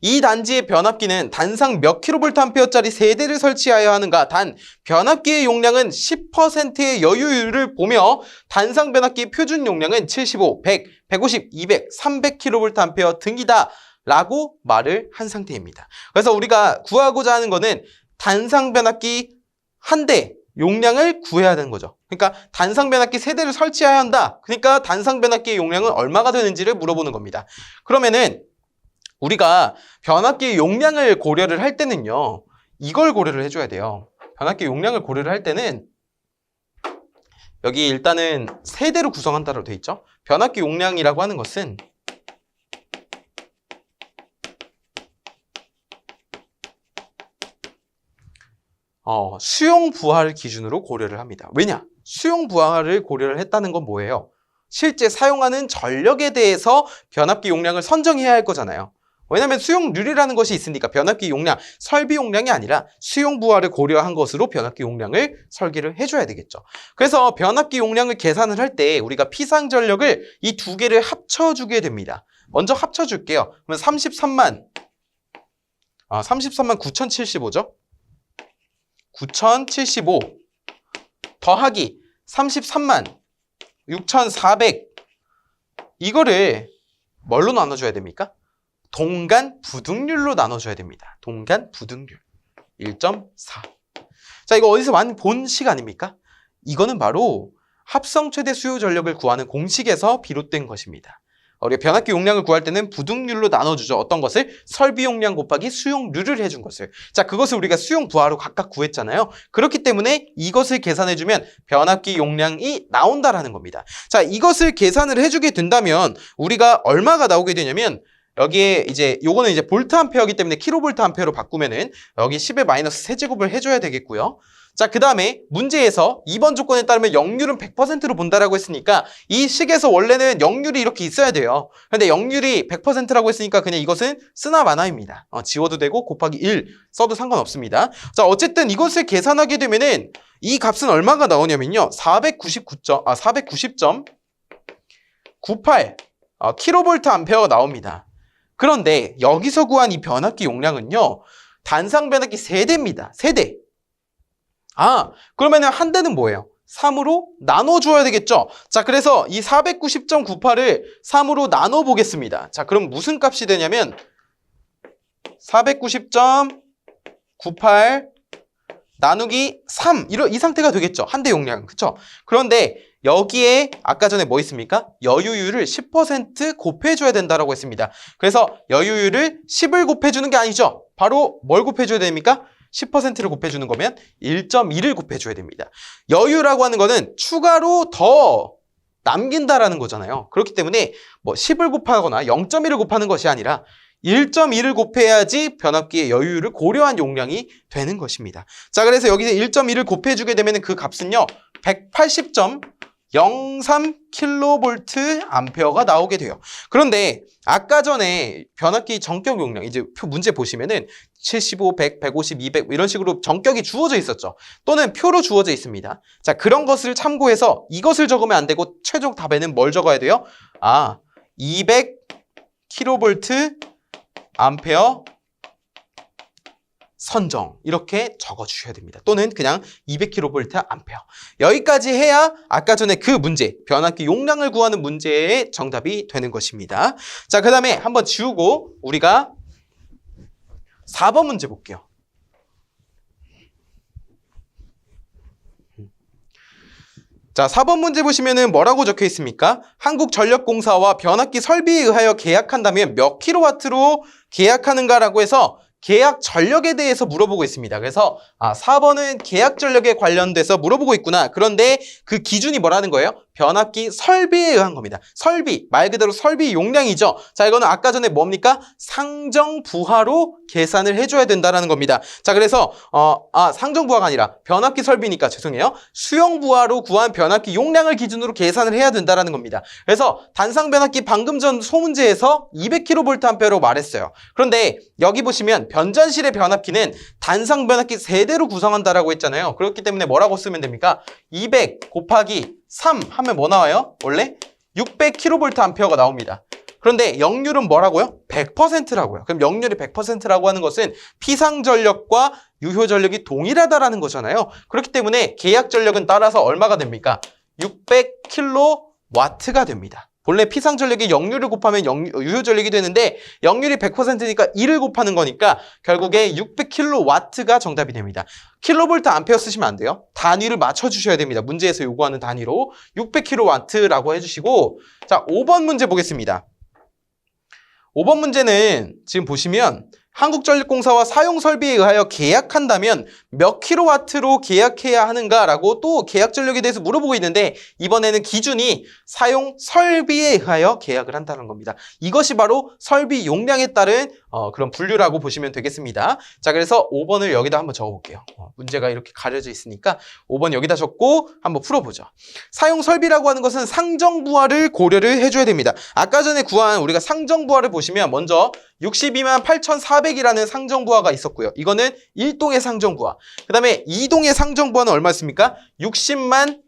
이 단지의 변압기는 단상 몇 킬로볼트 암페어짜리 세대를 설치하여야 하는가? 단, 변압기의 용량은 10%의 여유율을 보며 단상 변압기의 표준 용량은 75, 100, 150, 200, 300 킬로볼트 암페어 등이다. 라고 말을 한 상태입니다. 그래서 우리가 구하고자 하는 거는 단상 변압기 한 대 용량을 구해야 되는 거죠. 그러니까 단상 변압기 3대를 설치해야 한다. 그러니까 단상 변압기의 용량은 얼마가 되는지를 물어보는 겁니다. 그러면은 우리가 변압기의 용량을 고려를 할 때는요. 이걸 고려를 해줘야 돼요. 변압기 용량을 고려를 할 때는 여기 일단은 3대로 구성한다고 돼 있죠. 변압기 용량이라고 하는 것은 수용 부하를 기준으로 고려를 합니다. 왜냐? 수용 부하를 고려를 했다는 건 뭐예요? 실제 사용하는 전력에 대해서 변압기 용량을 선정해야 할 거잖아요. 왜냐하면 수용률이라는 것이 있으니까 변압기 용량, 설비 용량이 아니라 수용 부하를 고려한 것으로 변압기 용량을 설계를 해줘야 되겠죠. 그래서 변압기 용량을 계산을 할 때 우리가 피상 전력을 이 두 개를 합쳐주게 됩니다. 먼저 합쳐줄게요. 그러면 33만 9,075죠? 9,075 더하기 33만 6,400 이거를 뭘로 나눠줘야 됩니까? 동간 부등률로 나눠줘야 됩니다. 동간 부등률 1.4. 자, 이거 어디서 많이 본 식 아닙니까? 이거는 바로 합성 최대 수요 전력을 구하는 공식에서 비롯된 것입니다. 우리가 변압기 용량을 구할 때는 부등률로 나눠주죠. 어떤 것을? 설비 용량 곱하기 수용률을 해준 것을. 자, 그것을 우리가 수용 부하로 각각 구했잖아요. 그렇기 때문에 이것을 계산해주면 변압기 용량이 나온다라는 겁니다. 자, 이것을 계산을 해주게 된다면 우리가 얼마가 나오게 되냐면 여기에 이제 요거는 이제 볼트 암페어이기 때문에 킬로볼트 암페어로 바꾸면은 여기 10의 마이너스 세제곱을 해줘야 되겠고요. 자, 그 다음에 문제에서 2번 조건에 따르면 역률은 100%로 본다라고 했으니까 이 식에서 원래는 역률이 이렇게 있어야 돼요. 근데 역률이 100%라고 했으니까 그냥 이것은 쓰나 마나입니다. 지워도 되고 곱하기 1 써도 상관없습니다. 자, 어쨌든 이것을 계산하게 되면은 이 값은 얼마가 나오냐면요. 490.98 킬로볼트 암페어가 나옵니다. 그런데 여기서 구한 이 변압기 용량은요. 단상 변압기 3대입니다. 3대. 그러면 한 대는 뭐예요? 3으로 나눠줘야 되겠죠? 자, 그래서 이 490.98을 3으로 나눠보겠습니다. 자, 그럼 무슨 값이 되냐면 490.98 나누기 3 이 상태가 되겠죠? 한 대 용량. 그쵸? 그런데 여기에 아까 전에 뭐 있습니까? 여유율을 10% 곱해줘야 된다고 했습니다. 그래서 여유율을 10을 곱해주는 게 아니죠. 바로 뭘 곱해줘야 됩니까? 10%를 곱해주는 거면 1.1을 곱해줘야 됩니다. 여유라고 하는 거는 추가로 더 남긴다라는 거잖아요. 그렇기 때문에 뭐 10을 곱하거나 0.1을 곱하는 것이 아니라 1.1을 곱해야지 변압기의 여유를 고려한 용량이 되는 것입니다. 자, 그래서 여기서 1.1을 곱해주게 되면 그 값은요 180.03kV 암페어가 나오게 돼요. 그런데 아까 전에 변압기 전격 용량 이제 문제 보시면은 75, 100, 150, 200 이런 식으로 전격이 주어져 있었죠. 또는 표로 주어져 있습니다. 자, 그런 것을 참고해서 이것을 적으면 안 되고 최종 답에는 뭘 적어야 돼요? 200kV 암페어 선정 이렇게 적어주셔야 됩니다. 또는 그냥 200kV 암페어. 여기까지 해야 아까 전에 그 문제, 변압기 용량을 구하는 문제의 정답이 되는 것입니다. 자, 그 다음에 한번 지우고 우리가 4번 문제 볼게요. 자, 4번 문제 보시면은 뭐라고 적혀 있습니까? 한국전력공사와 변압기 설비에 의하여 계약한다면 몇 킬로와트로 계약하는가라고 해서 계약 전력에 대해서 물어보고 있습니다. 그래서 4번은 계약 전력에 관련돼서 물어보고 있구나. 그런데 그 기준이 뭐라는 거예요? 변압기 설비에 의한 겁니다. 설비, 말 그대로 설비 용량이죠. 자, 이거는 아까 전에 뭡니까? 상정 부하로 계산을 해줘야 된다는 겁니다. 자, 그래서 상정 부하가 아니라 변압기 설비니까 죄송해요. 수용 부하로 구한 변압기 용량을 기준으로 계산을 해야 된다는 겁니다. 그래서 단상 변압기 방금 전 소문제에서 200kVA로 말했어요. 그런데 여기 보시면 변전실의 변압기는 단상 변압기 3대로 구성한다라고 했잖아요. 그렇기 때문에 뭐라고 쓰면 됩니까? 200 곱하기 3 하면 뭐 나와요? 원래 600kVA가 나옵니다. 그런데 역률은 뭐라고요? 100%라고요. 그럼 역률이 100%라고 하는 것은 피상 전력과 유효 전력이 동일하다라는 거잖아요. 그렇기 때문에 계약 전력은 따라서 얼마가 됩니까? 600kW가 됩니다. 본래 피상전력이 역률을 곱하면 유효전력이 되는데 역률이 100%니까 1을 곱하는 거니까 결국에 600kW가 정답이 됩니다. 킬로볼트 암페어 쓰시면 안 돼요. 단위를 맞춰주셔야 됩니다. 문제에서 요구하는 단위로 600kW라고 해주시고 자 5번 문제 보겠습니다. 5번 문제는 지금 보시면 한국전력공사와 사용설비에 의하여 계약한다면 몇 킬로와트로 계약해야 하는가라고 또 계약전력에 대해서 물어보고 있는데 이번에는 기준이 사용설비에 의하여 계약을 한다는 겁니다. 이것이 바로 설비 용량에 따른 그런 분류라고 보시면 되겠습니다. 자, 그래서 5번을 여기다 한번 적어볼게요. 문제가 이렇게 가려져 있으니까 5번 여기다 적고 한번 풀어보죠. 사용설비라고 하는 것은 상정부하를 고려를 해줘야 됩니다. 아까 전에 구한 우리가 상정부하를 보시면 먼저 62만 8,400이라는 상정부하가 있었고요. 이거는 1동의 상정부하. 그 다음에 2동의 상정부하는 얼마였습니까? 60만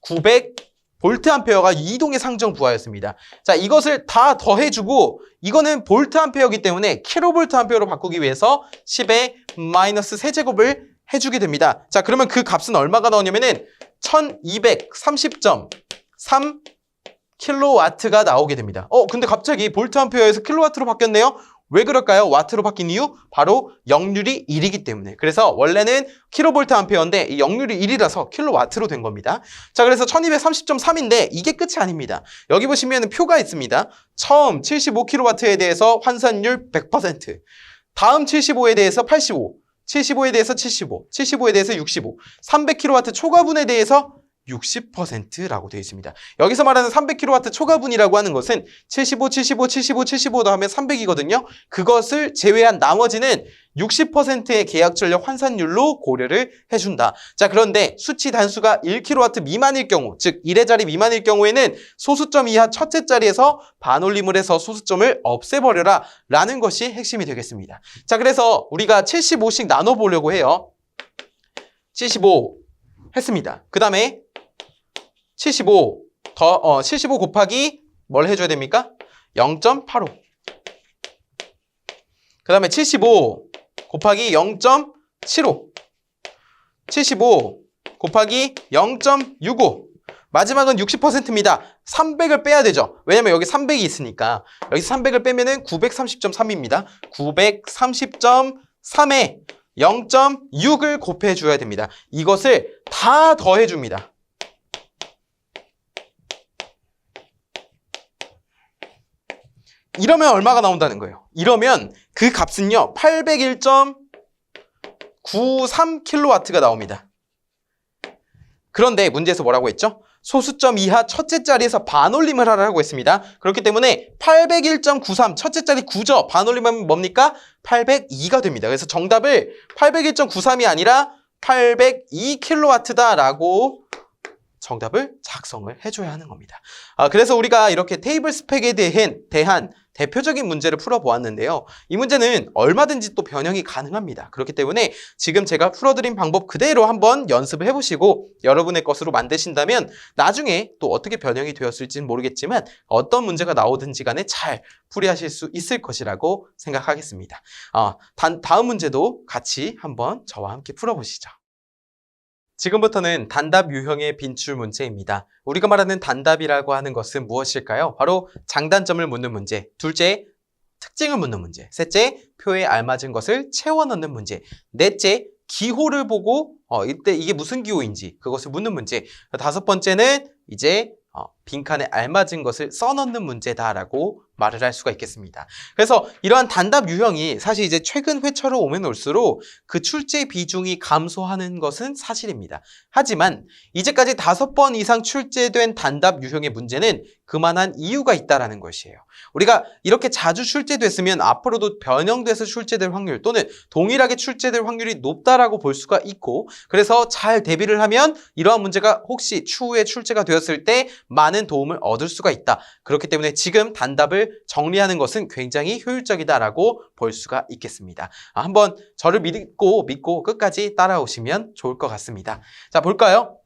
1,900 볼트암페어가 2동의 상정부하였습니다. 자, 이것을 다 더해주고 이거는 볼트암페어이기 때문에 킬로볼트암페어로 바꾸기 위해서 10의 마이너스 세제곱을 해주게 됩니다. 자, 그러면 그 값은 얼마가 나오냐면은 1230.3 킬로와트가 나오게 됩니다. 근데 갑자기 볼트암페어에서 킬로와트로 바뀌었네요. 왜 그럴까요? 와트로 바뀐 이유? 바로 역률이 1이기 때문에. 그래서 원래는 킬로볼트암페어인데 이 역률이 1이라서 킬로와트로 된 겁니다. 자, 그래서 1230.3인데 이게 끝이 아닙니다. 여기 보시면 표가 있습니다. 처음 75킬로와트에 대해서 환산율 100%, 다음 75에 대해서 85, 75에 대해서 75, 75에 대해서 65, 300킬로와트 초과분에 대해서 60%라고 되어 있습니다. 여기서 말하는 300kW 초과분이라고 하는 것은 75, 75, 75, 75 더하면 300이거든요. 그것을 제외한 나머지는 60%의 계약전력 환산율로 고려를 해준다. 자, 그런데 수치 단수가 1kW 미만일 경우, 즉 1의 자리 미만일 경우에는 소수점 이하 첫째 자리에서 반올림을 해서 소수점을 없애버려라 라는 것이 핵심이 되겠습니다. 자, 그래서 우리가 75씩 나눠보려고 해요. 75 했습니다. 그 다음에 75 곱하기 뭘 해줘야 됩니까? 0.85. 그 다음에 75 곱하기 0.75. 75 곱하기 0.65. 마지막은 60%입니다. 300을 빼야 되죠. 왜냐면 여기 300이 있으니까. 여기서 300을 빼면은 930.3입니다. 930.3에 0.6을 곱해줘야 됩니다. 이것을 다 더해줍니다. 이러면 얼마가 나온다는 거예요? 이러면 그 값은요 801.93kW가 나옵니다. 그런데 문제에서 뭐라고 했죠? 소수점 이하 첫째 자리에서 반올림을 하라고 했습니다. 그렇기 때문에 801.93 첫째 자리 9죠. 반올림하면 뭡니까? 802가 됩니다. 그래서 정답을 801.93이 아니라 802kW다라고 정답을 작성을 해줘야 하는 겁니다. 그래서 우리가 이렇게 테이블 스펙에 대한 대표적인 문제를 풀어보았는데요. 이 문제는 얼마든지 또 변형이 가능합니다. 그렇기 때문에 지금 제가 풀어드린 방법 그대로 한번 연습을 해보시고 여러분의 것으로 만드신다면 나중에 또 어떻게 변형이 되었을지는 모르겠지만 어떤 문제가 나오든지 간에 잘 풀이하실 수 있을 것이라고 생각하겠습니다. 다음 문제도 같이 한번 저와 함께 풀어보시죠. 지금부터는 단답 유형의 빈출 문제입니다. 우리가 말하는 단답이라고 하는 것은 무엇일까요? 바로 장단점을 묻는 문제, 둘째, 특징을 묻는 문제, 셋째, 표에 알맞은 것을 채워 넣는 문제, 넷째, 기호를 보고 이때 이게 무슨 기호인지 그것을 묻는 문제, 다섯 번째는 이제 빈칸에 알맞은 것을 써넣는 문제다라고 말을 할 수가 있겠습니다. 그래서 이러한 단답 유형이 사실 이제 최근 회차로 오면 올수록 그 출제 비중이 감소하는 것은 사실입니다. 하지만 이제까지 5번 이상 출제된 단답 유형의 문제는 그만한 이유가 있다라는 것이에요. 우리가 이렇게 자주 출제됐으면 앞으로도 변형돼서 출제될 확률 또는 동일하게 출제될 확률이 높다라고 볼 수가 있고, 그래서 잘 대비를 하면 이러한 문제가 혹시 추후에 출제가 되었을 때 많은 도움을 얻을 수가 있다. 그렇기 때문에 지금 단답을 정리하는 것은 굉장히 효율적이다라고 볼 수가 있겠습니다. 한번 저를 믿고 끝까지 따라오시면 좋을 것 같습니다. 자, 볼까요?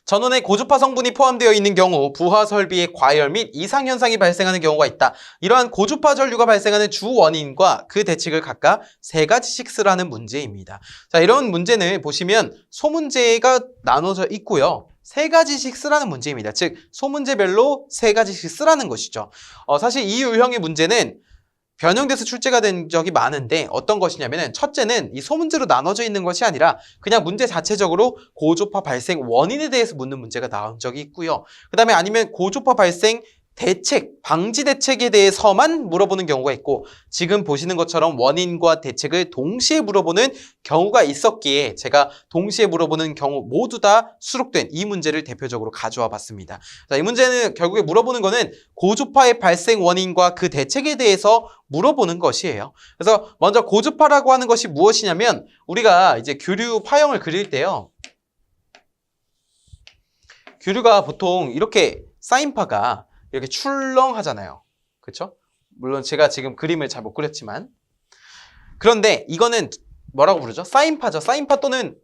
전원에 고주파 성분이 포함되어 있는 경우 부하 설비의 과열 및 이상 현상이 발생하는 경우가 있다. 이러한 고주파 전류가 발생하는 주 원인과 그 대책을 각각 3가지씩 쓰라는 문제입니다. 자, 이런 문제는 보시면 소문제가 나눠져 있고요. 3가지씩 쓰라는 문제입니다. 즉 소문제별로 3가지씩 쓰라는 것이죠. 사실 이 유형의 문제는 변형돼서 출제가 된 적이 많은데 어떤 것이냐면은 첫째는 이 소문제로 나눠져 있는 것이 아니라 그냥 문제 자체적으로 고주파 발생 원인에 대해서 묻는 문제가 나온 적이 있고요. 그 다음에 아니면 고주파 발생 대책, 방지 대책에 대해서만 물어보는 경우가 있고 지금 보시는 것처럼 원인과 대책을 동시에 물어보는 경우가 있었기에 제가 동시에 물어보는 경우 모두 다 수록된 이 문제를 대표적으로 가져와 봤습니다. 자, 이 문제는 결국에 물어보는 거는 고주파의 발생 원인과 그 대책에 대해서 물어보는 것이에요. 그래서 먼저 고주파라고 하는 것이 무엇이냐면 우리가 이제 교류 파형을 그릴 때요. 교류가 보통 이렇게 사인파가 이렇게 출렁하잖아요. 그렇죠? 물론 제가 지금 그림을 잘 못 그렸지만 그런데 이거는 뭐라고 부르죠? 사인파죠. 사인파 또는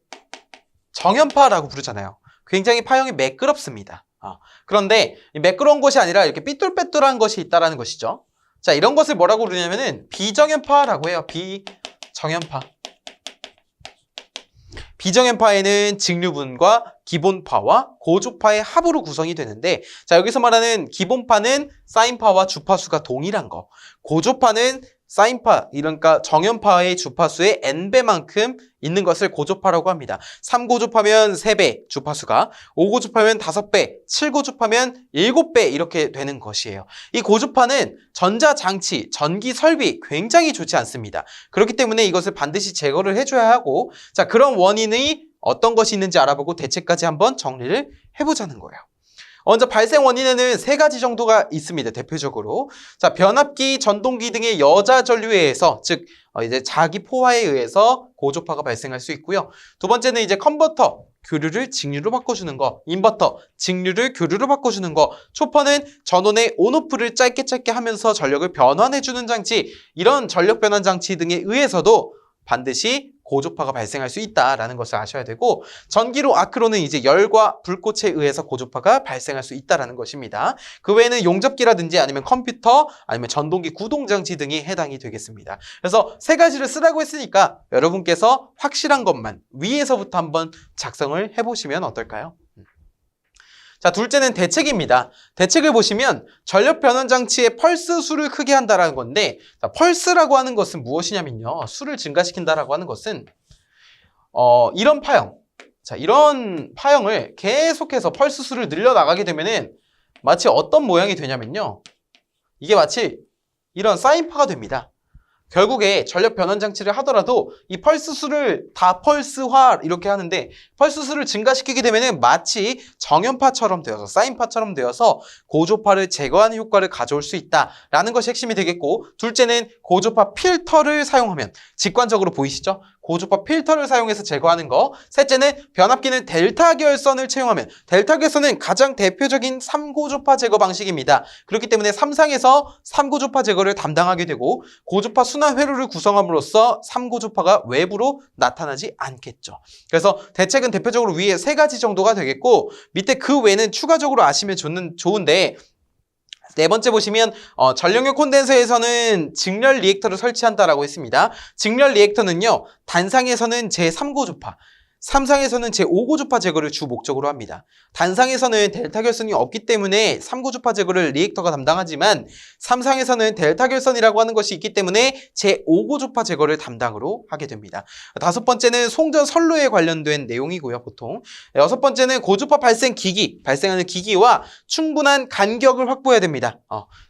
정연파라고 부르잖아요. 굉장히 파형이 매끄럽습니다. 그런데 이 매끄러운 것이 아니라 이렇게 삐뚤빼뚤한 것이 있다는 것이죠. 자, 이런 것을 뭐라고 부르냐면은 비정연파라고 해요. 비정연파. 비정연파에는 직류분과 기본파와 고주파의 합으로 구성이 되는데 자, 여기서 말하는 기본파는 사인파와 주파수가 동일한 거, 고주파는 사인파, 그러니까 정연파의 주파수의 n배만큼 있는 것을 고주파라고 합니다. 3고주파면 3배 주파수가, 5고주파면 5배, 7고주파면 7배 이렇게 되는 것이에요. 이 고주파는 전자장치, 전기 설비 굉장히 좋지 않습니다. 그렇기 때문에 이것을 반드시 제거를 해줘야 하고 자, 그런 원인이 어떤 것이 있는지 알아보고 대책까지 한번 정리를 해보자는 거예요. 먼저 발생 원인에는 3가지 정도가 있습니다. 대표적으로 자, 변압기, 전동기 등의 여자 전류에 의해서 즉 이제 자기 포화에 의해서 고주파가 발생할 수 있고요. 두 번째는 이제 컨버터, 교류를 직류로 바꿔주는 거, 인버터, 직류를 교류로 바꿔주는 거, 초퍼는 전원의 온오프를 짧게 하면서 전력을 변환해주는 장치, 이런 전력 변환 장치 등에 의해서도 반드시 고주파가 발생할 수 있다라는 것을 아셔야 되고 전기로 아크로는 이제 열과 불꽃에 의해서 고주파가 발생할 수 있다라는 것입니다. 그 외에는 용접기라든지 아니면 컴퓨터 아니면 전동기 구동장치 등이 해당이 되겠습니다. 그래서 3가지를 쓰라고 했으니까 여러분께서 확실한 것만 위에서부터 한번 작성을 해보시면 어떨까요? 자, 둘째는 대책입니다. 대책을 보시면 전력 변환 장치의 펄스 수를 크게 한다라는 건데 자, 펄스라고 하는 것은 무엇이냐면요. 수를 증가시킨다라고 하는 것은 이런 파형. 자, 이런 파형을 계속해서 펄스 수를 늘려나가게 되면은 마치 어떤 모양이 되냐면요. 이게 마치 이런 사인파가 됩니다. 결국에 전력 변환 장치를 하더라도 이 펄스 수를 다 펄스화 이렇게 하는데 펄스 수를 증가시키게 되면 마치 정연파처럼 되어서 사인파처럼 되어서 고주파를 제거하는 효과를 가져올 수 있다라는 것이 핵심이 되겠고 둘째는 고주파 필터를 사용하면 직관적으로 보이시죠? 고주파 필터를 사용해서 제거하는 거. 셋째는 변압기는 델타 결선을 채용하면 델타 결선은 가장 대표적인 3고주파 제거 방식입니다. 그렇기 때문에 3상에서 3고주파 제거를 담당하게 되고 고주파 순환 회로를 구성함으로써 3고주파가 외부로 나타나지 않겠죠. 그래서 대책은 대표적으로 위에 3가지 정도가 되겠고 밑에 그 외에는 추가적으로 아시면 좋은데 네 번째 보시면 전력용 콘덴서에서는 직렬 리액터를 설치한다라고 했습니다. 직렬 리액터는요. 단상에서는 제3고주파, 삼상에서는 제5고주파 제거를 주 목적으로 합니다. 단상에서는 델타 결선이 없기 때문에 3고주파 제거를 리액터가 담당하지만 삼상에서는 델타 결선이라고 하는 것이 있기 때문에 제5고주파 제거를 담당으로 하게 됩니다. 다섯 번째는 송전 선로에 관련된 내용이고요. 보통. 여섯 번째는 고주파 발생하는 기기와 충분한 간격을 확보해야 됩니다.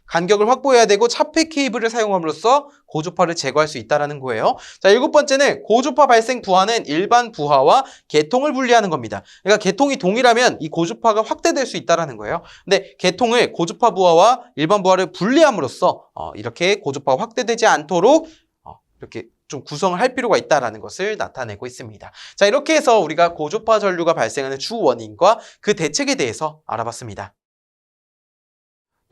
간격을 확보해야 되고 차폐 케이블을 사용함으로써 고주파를 제거할 수 있다는 거예요. 자, 일곱 번째는 고주파 발생 부하는 일반 부하와 개통을 분리하는 겁니다. 그러니까 개통이 동일하면 이 고주파가 확대될 수 있다는 거예요. 근데 개통을 고주파 부하와 일반 부하를 분리함으로써 이렇게 고주파가 확대되지 않도록 이렇게 좀 구성을 할 필요가 있다는 것을 나타내고 있습니다. 자, 이렇게 해서 우리가 고주파 전류가 발생하는 주 원인과 그 대책에 대해서 알아봤습니다.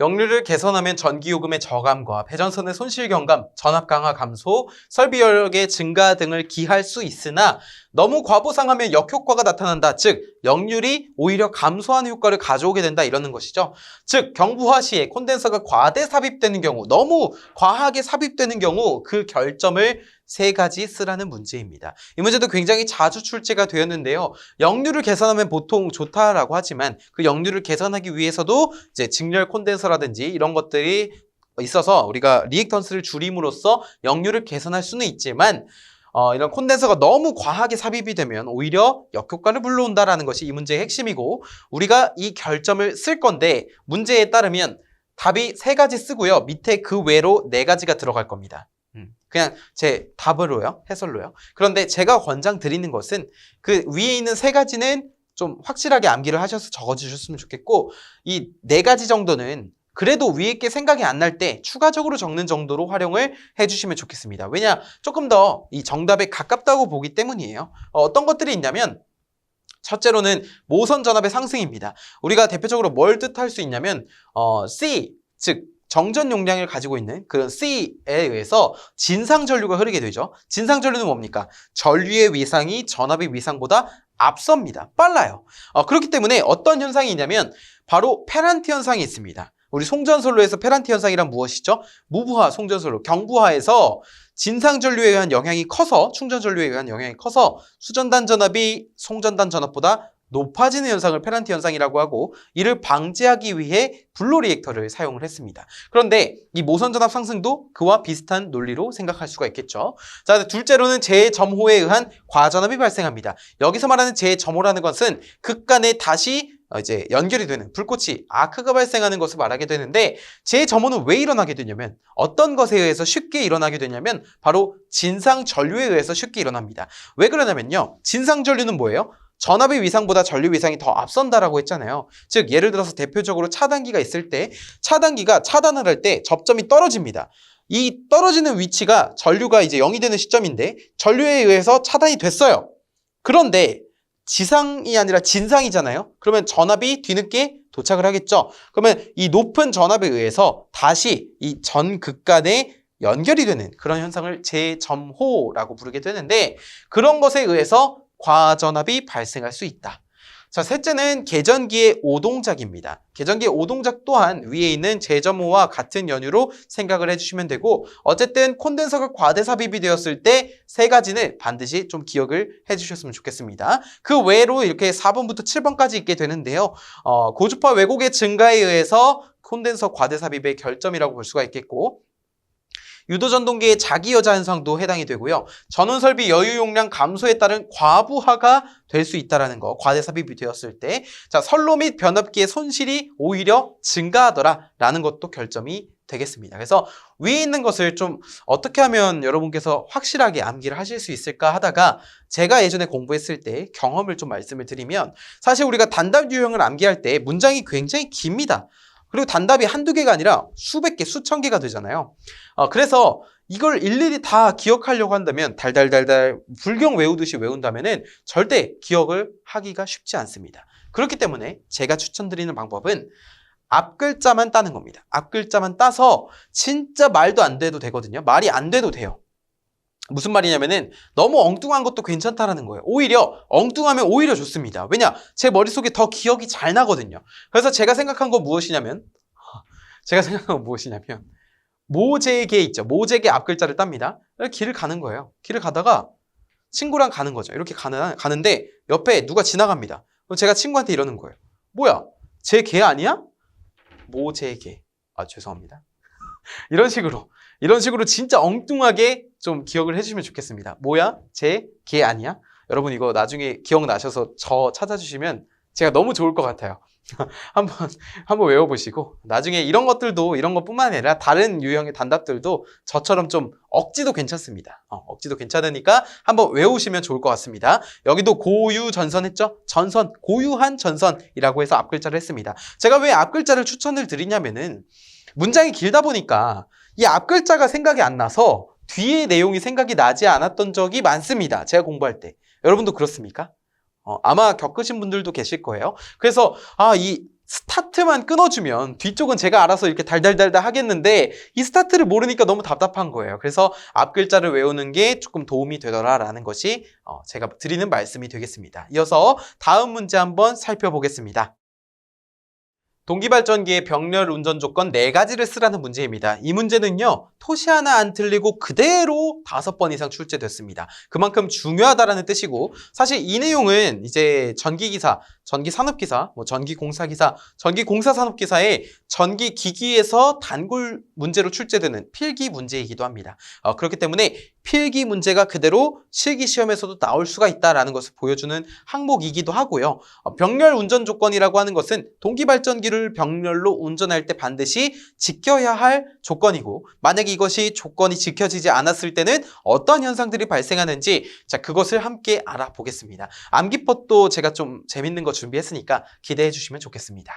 역류를 개선하면 전기요금의 저감과 배전선의 손실 경감, 전압 강화 감소, 설비 여력의 증가 등을 기할 수 있으나 너무 과보상하면 역효과가 나타난다. 즉 역률이 오히려 감소하는 효과를 가져오게 된다 이러는 것이죠. 즉 경부화 시에 콘덴서가 과대 삽입되는 경우, 너무 과하게 삽입되는 경우 그 결점을 세 가지 쓰라는 문제입니다. 이 문제도 굉장히 자주 출제가 되었는데요. 역류를 개선하면 보통 좋다라고 하지만 그 역류를 개선하기 위해서도 이제 직렬 콘덴서라든지 이런 것들이 있어서 우리가 리액턴스를 줄임으로써 역류를 개선할 수는 있지만 이런 콘덴서가 너무 과하게 삽입이 되면 오히려 역효과를 불러온다라는 것이 이 문제의 핵심이고 우리가 이 결점을 쓸 건데 문제에 따르면 답이 세 가지 쓰고요. 밑에 그 외로 네 가지가 들어갈 겁니다. 그냥 제 답으로요. 해설로요. 그런데 제가 권장 드리는 것은 그 위에 있는 세 가지는 좀 확실하게 암기를 하셔서 적어주셨으면 좋겠고 이 네 가지 정도는 그래도 위에 게 생각이 안 날 때 추가적으로 적는 정도로 활용을 해주시면 좋겠습니다. 왜냐? 조금 더 이 정답에 가깝다고 보기 때문이에요. 어떤 것들이 있냐면 첫째로는 모선 전압의 상승입니다. 우리가 대표적으로 뭘 뜻할 수 있냐면 C, 즉 정전 용량을 가지고 있는 그런 C에 의해서 진상 전류가 흐르게 되죠. 진상 전류는 뭡니까? 전류의 위상이 전압의 위상보다 앞섭니다. 빨라요. 그렇기 때문에 어떤 현상이 있냐면 바로 페란티 현상이 있습니다. 우리 송전솔로에서 페란티 현상이란 무엇이죠? 무부하 송전솔로, 경부하에서 진상 전류에 의한 영향이 커서 충전 전류에 의한 영향이 커서 수전단 전압이 송전단 전압보다 높아지는 현상을 페란티 현상이라고 하고 이를 방지하기 위해 블로 리액터를 사용을 했습니다. 그런데 이 모선 전압 상승도 그와 비슷한 논리로 생각할 수가 있겠죠. 자, 둘째로는 재점호에 의한 과전압이 발생합니다. 여기서 말하는 재점호라는 것은 극간에 다시 이제 연결이 되는 불꽃이 아크가 발생하는 것을 말하게 되는데 재점호는 왜 일어나게 되냐면 어떤 것에 의해서 쉽게 일어나게 되냐면 바로 진상 전류에 의해서 쉽게 일어납니다. 왜 그러냐면요. 진상 전류는 뭐예요? 전압의 위상보다 전류 위상이 더 앞선다라고 했잖아요. 즉 예를 들어서 대표적으로 차단기가 있을 때 차단기가 차단을 할 때 접점이 떨어집니다. 이 떨어지는 위치가 전류가 이제 0이 되는 시점인데 전류에 의해서 차단이 됐어요. 그런데 지상이 아니라 진상이잖아요. 그러면 전압이 뒤늦게 도착을 하겠죠. 그러면 이 높은 전압에 의해서 다시 이 전극간에 연결이 되는 그런 현상을 재점호라고 부르게 되는데 그런 것에 의해서 과전압이 발생할 수 있다. 자, 셋째는 계전기의 오동작입니다. 계전기의 오동작 또한 위에 있는 재점호와 같은 연유로 생각을 해주시면 되고 어쨌든 콘덴서가 과대 삽입이 되었을 때 세 가지는 반드시 좀 기억을 해주셨으면 좋겠습니다. 그 외로 이렇게 4번부터 7번까지 있게 되는데요. 고주파 왜곡의 증가에 의해서 콘덴서 과대 삽입의 결점이라고 볼 수가 있겠고 유도전동기의 자기여자 현상도 해당이 되고요. 전원설비 여유 용량 감소에 따른 과부하가 될 수 있다는 거, 과대 삽입이 되었을 때 자 선로 및 변압기의 손실이 오히려 증가하더라라는 것도 결점이 되겠습니다. 그래서 위에 있는 것을 좀 어떻게 하면 여러분께서 확실하게 암기를 하실 수 있을까 하다가 제가 예전에 공부했을 때 경험을 좀 말씀을 드리면 사실 우리가 단답 유형을 암기할 때 문장이 굉장히 깁니다. 그리고 단답이 한두 개가 아니라 수백 개, 수천 개가 되잖아요. 그래서 이걸 일일이 다 기억하려고 한다면 달달달달 불경 외우듯이 외운다면은 절대 기억을 하기가 쉽지 않습니다. 그렇기 때문에 제가 추천드리는 방법은 앞글자만 따는 겁니다. 앞글자만 따서 진짜 말도 안 돼도 되거든요. 말이 안 돼도 돼요. 무슨 말이냐면은 너무 엉뚱한 것도 괜찮다라는 거예요. 오히려 엉뚱하면 오히려 좋습니다. 왜냐? 제 머릿속에 더 기억이 잘 나거든요. 그래서 제가 생각한 건 무엇이냐면 모재개 있죠. 모재개 앞글자를 땁니다. 길을 가는 거예요. 길을 가다가 친구랑 가는 거죠. 이렇게 가는데 옆에 누가 지나갑니다. 그럼 제가 친구한테 이러는 거예요. 뭐야? 제 개 아니야? 모재개. 죄송합니다. 이런 식으로 진짜 엉뚱하게 좀 기억을 해주시면 좋겠습니다. 뭐야? 제 개 아니야? 여러분 이거 나중에 기억나셔서 저 찾아주시면 제가 너무 좋을 것 같아요. 한번 외워보시고 나중에 이런 것뿐만 아니라 다른 유형의 단답들도 저처럼 좀 억지도 괜찮습니다. 억지도 괜찮으니까 한번 외우시면 좋을 것 같습니다. 여기도 고유 전선 했죠? 전선, 고유한 전선이라고 해서 앞글자를 했습니다. 제가 왜 앞글자를 추천을 드리냐면은 문장이 길다 보니까 이 앞글자가 생각이 안 나서 뒤에 내용이 생각이 나지 않았던 적이 많습니다. 제가 공부할 때. 여러분도 그렇습니까? 아마 겪으신 분들도 계실 거예요. 그래서 이 스타트만 끊어주면 뒤쪽은 제가 알아서 이렇게 달달달달 하겠는데 이 스타트를 모르니까 너무 답답한 거예요. 그래서 앞 글자를 외우는 게 조금 도움이 되더라라는 것이 제가 드리는 말씀이 되겠습니다. 이어서 다음 문제 한번 살펴보겠습니다. 동기발전기의 병렬 운전 조건 4가지를 쓰라는 문제입니다. 이 문제는요, 토시 하나 안 틀리고 그대로 5번 이상 출제됐습니다. 그만큼 중요하다라는 뜻이고, 사실 이 내용은 이제 전기기사, 전기산업기사, 전기공사기사, 전기공사산업기사의 전기기기에서 단골 문제로 출제되는 필기 문제이기도 합니다. 그렇기 때문에 필기 문제가 그대로 실기시험에서도 나올 수가 있다는 것을 보여주는 항목이기도 하고요. 병렬 운전 조건이라고 하는 것은 동기발전기를 병렬로 운전할 때 반드시 지켜야 할 조건이고, 만약에 이것이 조건이 지켜지지 않았을 때는 어떤 현상들이 발생하는지, 자, 그것을 함께 알아보겠습니다. 암기법도 제가 좀 재밌는 거 준비했으니까 기대해 주시면 좋겠습니다.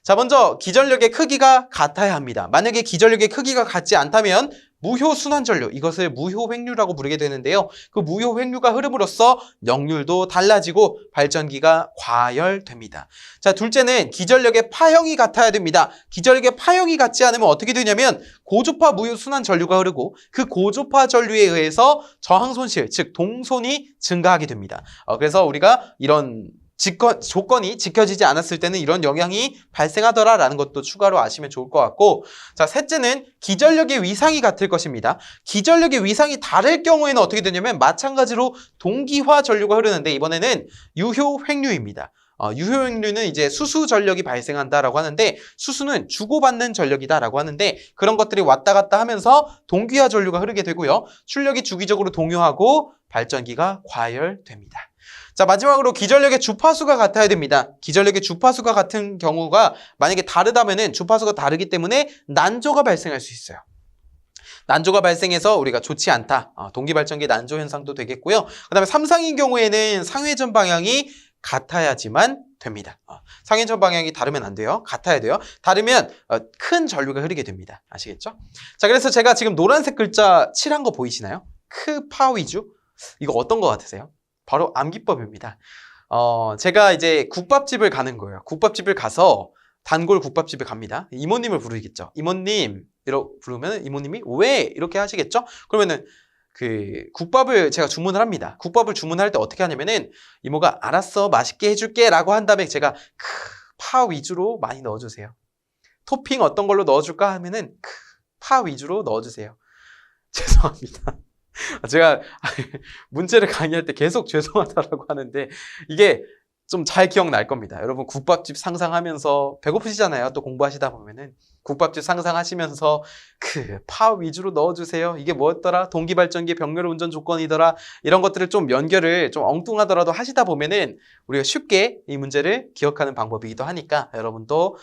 자, 먼저 기전력의 크기가 같아야 합니다. 만약에 기전력의 크기가 같지 않다면 무효 순환전류, 이것을 무효 횡류라고 부르게 되는데요. 그 무효 횡류가 흐름으로써 역률도 달라지고 발전기가 과열됩니다. 자, 둘째는 기전력의 파형이 같아야 됩니다. 기전력의 파형이 같지 않으면 어떻게 되냐면 고조파 무효 순환전류가 흐르고 그 고조파 전류에 의해서 저항 손실, 즉 동손이 증가하게 됩니다. 그래서 우리가 이런 조건이 지켜지지 않았을 때는 이런 영향이 발생하더라라는 것도 추가로 아시면 좋을 것 같고, 자, 셋째는 기전력의 위상이 같을 것입니다. 기전력의 위상이 다를 경우에는 어떻게 되냐면 마찬가지로 동기화 전류가 흐르는데 이번에는 유효 횡류입니다. 유효 횡류는 이제 수수 전력이 발생한다라고 하는데, 수수는 주고받는 전력이다라고 하는데, 그런 것들이 왔다 갔다 하면서 동기화 전류가 흐르게 되고요. 출력이 주기적으로 동요하고 발전기가 과열됩니다. 자, 마지막으로 기전력의 주파수가 같아야 됩니다. 기전력의 주파수가 같은 경우가 만약에 다르다면은 주파수가 다르기 때문에 난조가 발생할 수 있어요. 난조가 발생해서 우리가 좋지 않다. 동기발전기 난조 현상도 되겠고요. 그 다음에 삼상인 경우에는 상회전 방향이 같아야지만 됩니다. 상회전 방향이 다르면 안 돼요. 같아야 돼요. 다르면 큰 전류가 흐르게 됩니다. 아시겠죠? 자, 그래서 제가 지금 노란색 글자 칠한 거 보이시나요? 크, 위주. 이거 어떤 거 같으세요? 바로 암기법입니다. 제가 이제 국밥집을 가는 거예요. 국밥집을 가서 단골 국밥집에 갑니다. 이모님을 부르겠죠. 이모님 이렇게 부르면 이모님이 왜 이렇게 하시겠죠? 그러면은 그 국밥을 제가 주문을 합니다. 국밥을 주문할 때 어떻게 하냐면은 이모가 알았어 맛있게 해줄게 라고 한 다음에 제가 파 위주로 많이 넣어주세요. 토핑 어떤 걸로 넣어줄까 하면은 파 위주로 넣어주세요. 죄송합니다. 제가 문제를 강의할 때 계속 죄송하다라고 하는데 이게 좀 잘 기억날 겁니다. 여러분 국밥집 상상하면서 배고프시잖아요. 또 공부하시다 보면은 국밥집 상상하시면서 파 위주로 넣어주세요. 이게 뭐였더라? 동기발전기 병렬 운전 조건이더라. 이런 것들을 좀 연결을 좀 엉뚱하더라도 하시다 보면은 우리가 쉽게 이 문제를 기억하는 방법이기도 하니까 여러분도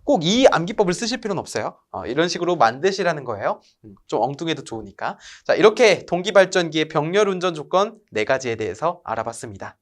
꼭 이 암기법을 쓰실 필요는 없어요. 이런 식으로 만드시라는 거예요. 좀 엉뚱해도 좋으니까. 자, 이렇게 동기발전기의 병렬 운전 조건 4가지에 대해서 알아봤습니다.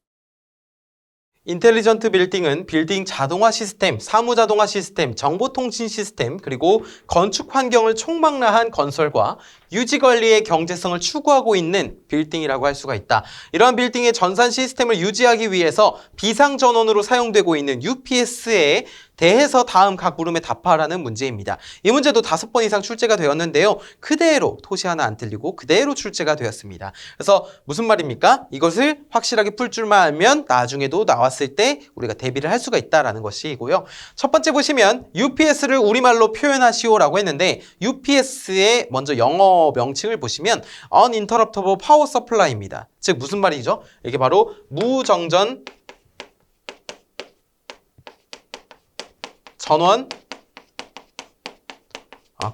인텔리전트 빌딩은 빌딩 자동화 시스템, 사무 자동화 시스템, 정보통신 시스템, 그리고 건축 환경을 총망라한 건설과 유지 관리의 경제성을 추구하고 있는 빌딩이라고 할 수가 있다. 이러한 빌딩의 전산 시스템을 유지하기 위해서 비상전원으로 사용되고 있는 UPS에 대해서 다음 각 물음에 답하라는 문제입니다. 이 문제도 5번 이상 출제가 되었는데요. 그대로 토시 하나 안 틀리고 그대로 출제가 되었습니다. 그래서 무슨 말입니까? 이것을 확실하게 풀 줄만 알면 나중에도 나왔을 때 우리가 대비를 할 수가 있다는 것이고요. 첫 번째 보시면 UPS를 우리말로 표현하시오라고 했는데 UPS의 먼저 영어 명칭을 보시면 Uninterruptible Power Supply입니다. 즉 무슨 말이죠? 이게 바로 무정전 전원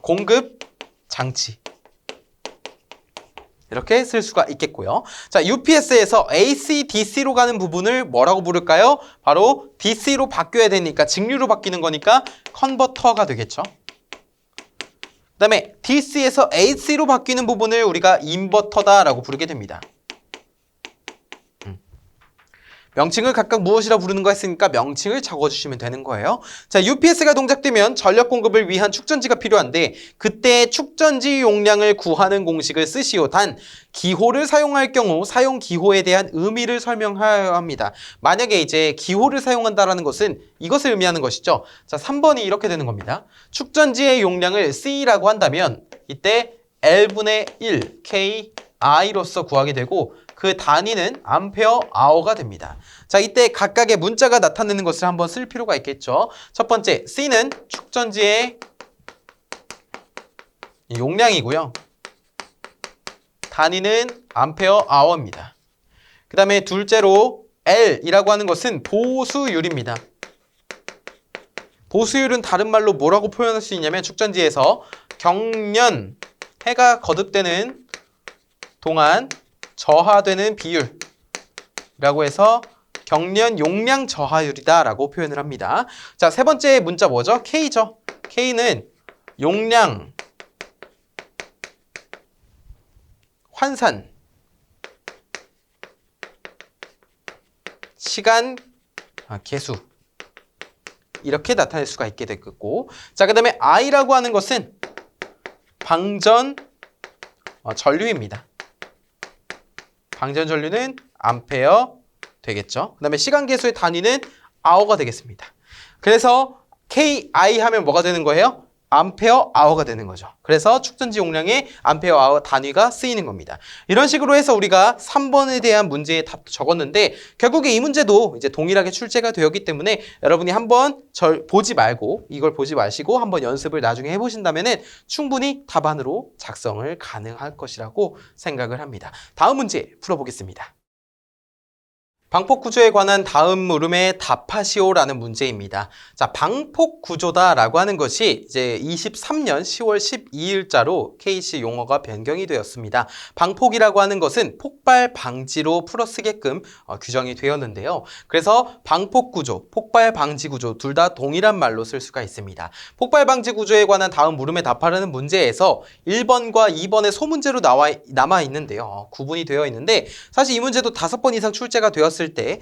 공급 장치 이렇게 쓸 수가 있겠고요. 자, UPS에서 AC, DC로 가는 부분을 뭐라고 부를까요? 바로 DC로 바뀌어야 되니까 직류로 바뀌는 거니까 컨버터가 되겠죠. 그 다음에 DC에서 AC로 바뀌는 부분을 우리가 인버터다라고 부르게 됩니다. 명칭을 각각 무엇이라 부르는가 했으니까 명칭을 적어주시면 되는 거예요. 자, UPS가 동작되면 전력 공급을 위한 축전지가 필요한데 그때 축전지 용량을 구하는 공식을 쓰시오. 단 기호를 사용할 경우 사용 기호에 대한 의미를 설명하여야 합니다. 만약에 이제 기호를 사용한다라는 것은 이것을 의미하는 것이죠. 자, 3번이 이렇게 되는 겁니다. 축전지의 용량을 C라고 한다면 이때 L분의 1 KI로서 구하게 되고 그 단위는 암페어 아워가 됩니다. 자, 이때 각각의 문자가 나타내는 것을 한번 쓸 필요가 있겠죠. 첫 번째, C는 축전지의 용량이고요. 단위는 암페어 아워입니다. 그 다음에 둘째로 L이라고 하는 것은 보수율입니다. 보수율은 다른 말로 뭐라고 표현할 수 있냐면 축전지에서 경련, 해가 거듭되는 동안 저하되는 비율이라고 해서 경련 용량 저하율이다 라고 표현을 합니다. 자, 세 번째 문자 뭐죠? K죠. K는 용량, 환산, 시간, 계수 이렇게 나타낼 수가 있게 되겠고, 자, 그 다음에 I라고 하는 것은 방전 전류입니다. 방전 전류는 암페어 되겠죠. 그 다음에 시간 계수의 단위는 아워가 되겠습니다. 그래서 KI 하면 뭐가 되는 거예요? 암페어 아워가 되는 거죠. 그래서 축전지 용량에 암페어 아워 단위가 쓰이는 겁니다. 이런 식으로 해서 우리가 3번에 대한 문제의 답도 적었는데 결국에 이 문제도 이제 동일하게 출제가 되었기 때문에 여러분이 한번 보지 말고 이걸 보지 마시고 한번 연습을 나중에 해보신다면은 충분히 답안으로 작성을 가능할 것이라고 생각을 합니다. 다음 문제 풀어보겠습니다. 방폭 구조에 관한 다음 물음에 답하시오라는 문제입니다. 자, 방폭 구조다라고 하는 것이 이제 23년 10월 12일자로 KC 용어가 변경이 되었습니다. 방폭이라고 하는 것은 폭발 방지로 풀어 쓰게끔 규정이 되었는데요. 그래서 방폭 구조, 폭발 방지 구조 둘 다 동일한 말로 쓸 수가 있습니다. 폭발 방지 구조에 관한 다음 물음에 답하라는 문제에서 1번과 2번의 소문제로 남아 있는데요. 구분이 되어 있는데 사실 이 문제도 5번 이상 출제가 되었을 때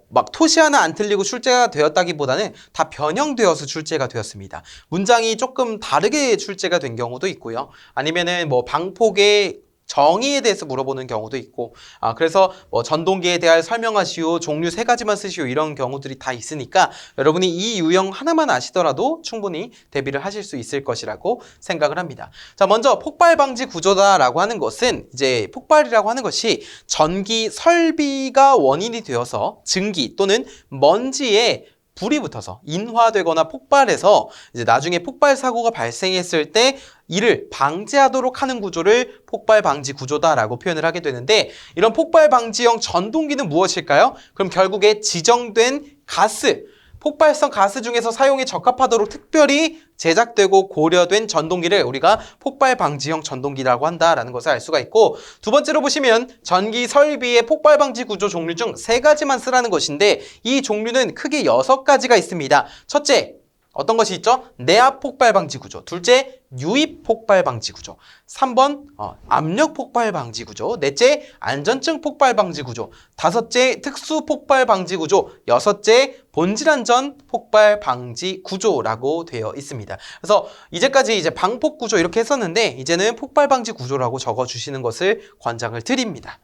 막 토시 하나 안 틀리고 출제가 되었다기보다는 다 변형되어서 출제가 되었습니다. 문장이 조금 다르게 출제가 된 경우도 있고요. 아니면은 뭐 방폭의 정의에 대해서 물어보는 경우도 있고, 그래서 뭐 전동기에 대해 설명하시오, 종류 3가지만 쓰시오 이런 경우들이 다 있으니까 여러분이 이 유형 하나만 아시더라도 충분히 대비를 하실 수 있을 것이라고 생각을 합니다. 자, 먼저 폭발 방지 구조다라고 하는 것은 이제 폭발이라고 하는 것이 전기 설비가 원인이 되어서 증기 또는 먼지에 불이 붙어서 인화되거나 폭발해서 이제 나중에 폭발 사고가 발생했을 때 이를 방지하도록 하는 구조를 폭발 방지 구조다라고 표현을 하게 되는데 이런 폭발 방지형 전동기는 무엇일까요? 그럼 결국에 지정된 가스, 폭발성 가스 중에서 사용에 적합하도록 특별히 제작되고 고려된 전동기를 우리가 폭발 방지형 전동기라고 한다라는 것을 알 수가 있고, 두 번째로 보시면 전기 설비의 폭발 방지 구조 종류 중 3가지만 쓰라는 것인데 이 종류는 크게 6가지가 있습니다. 첫째, 어떤 것이 있죠? 내압 폭발 방지 구조. 둘째, 유입 폭발 방지 구조. 3번 압력 폭발 방지 구조. 넷째, 안전증 폭발 방지 구조. 다섯째, 특수 폭발 방지 구조. 여섯째, 본질 안전 폭발 방지 구조라고 되어 있습니다. 그래서 이제까지 이제 방폭 구조 이렇게 했었는데 이제는 폭발 방지 구조라고 적어 주시는 것을 권장을 드립니다.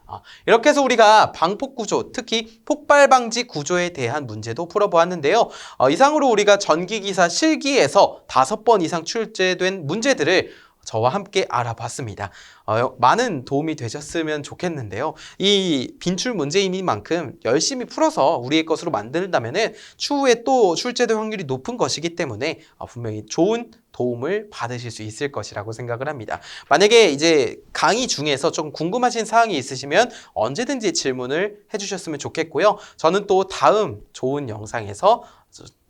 이렇게 해서 우리가 방폭 구조, 특히 폭발 방지 구조에 대한 문제도 풀어보았는데요. 이상으로 우리가 전기기사 실기에서 5번 이상 출제된 문제들을 저와 함께 알아봤습니다. 많은 도움이 되셨으면 좋겠는데요. 이 빈출 문제이니만큼 열심히 풀어서 우리의 것으로 만든다면 추후에 또 출제될 확률이 높은 것이기 때문에 분명히 좋은 도움을 받으실 수 있을 것이라고 생각을 합니다. 만약에 이제 강의 중에서 좀 궁금하신 사항이 있으시면 언제든지 질문을 해주셨으면 좋겠고요. 저는 또 다음 좋은 영상에서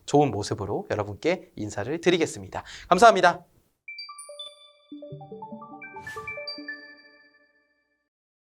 좋은 모습으로 여러분께 인사를 드리겠습니다. 감사합니다.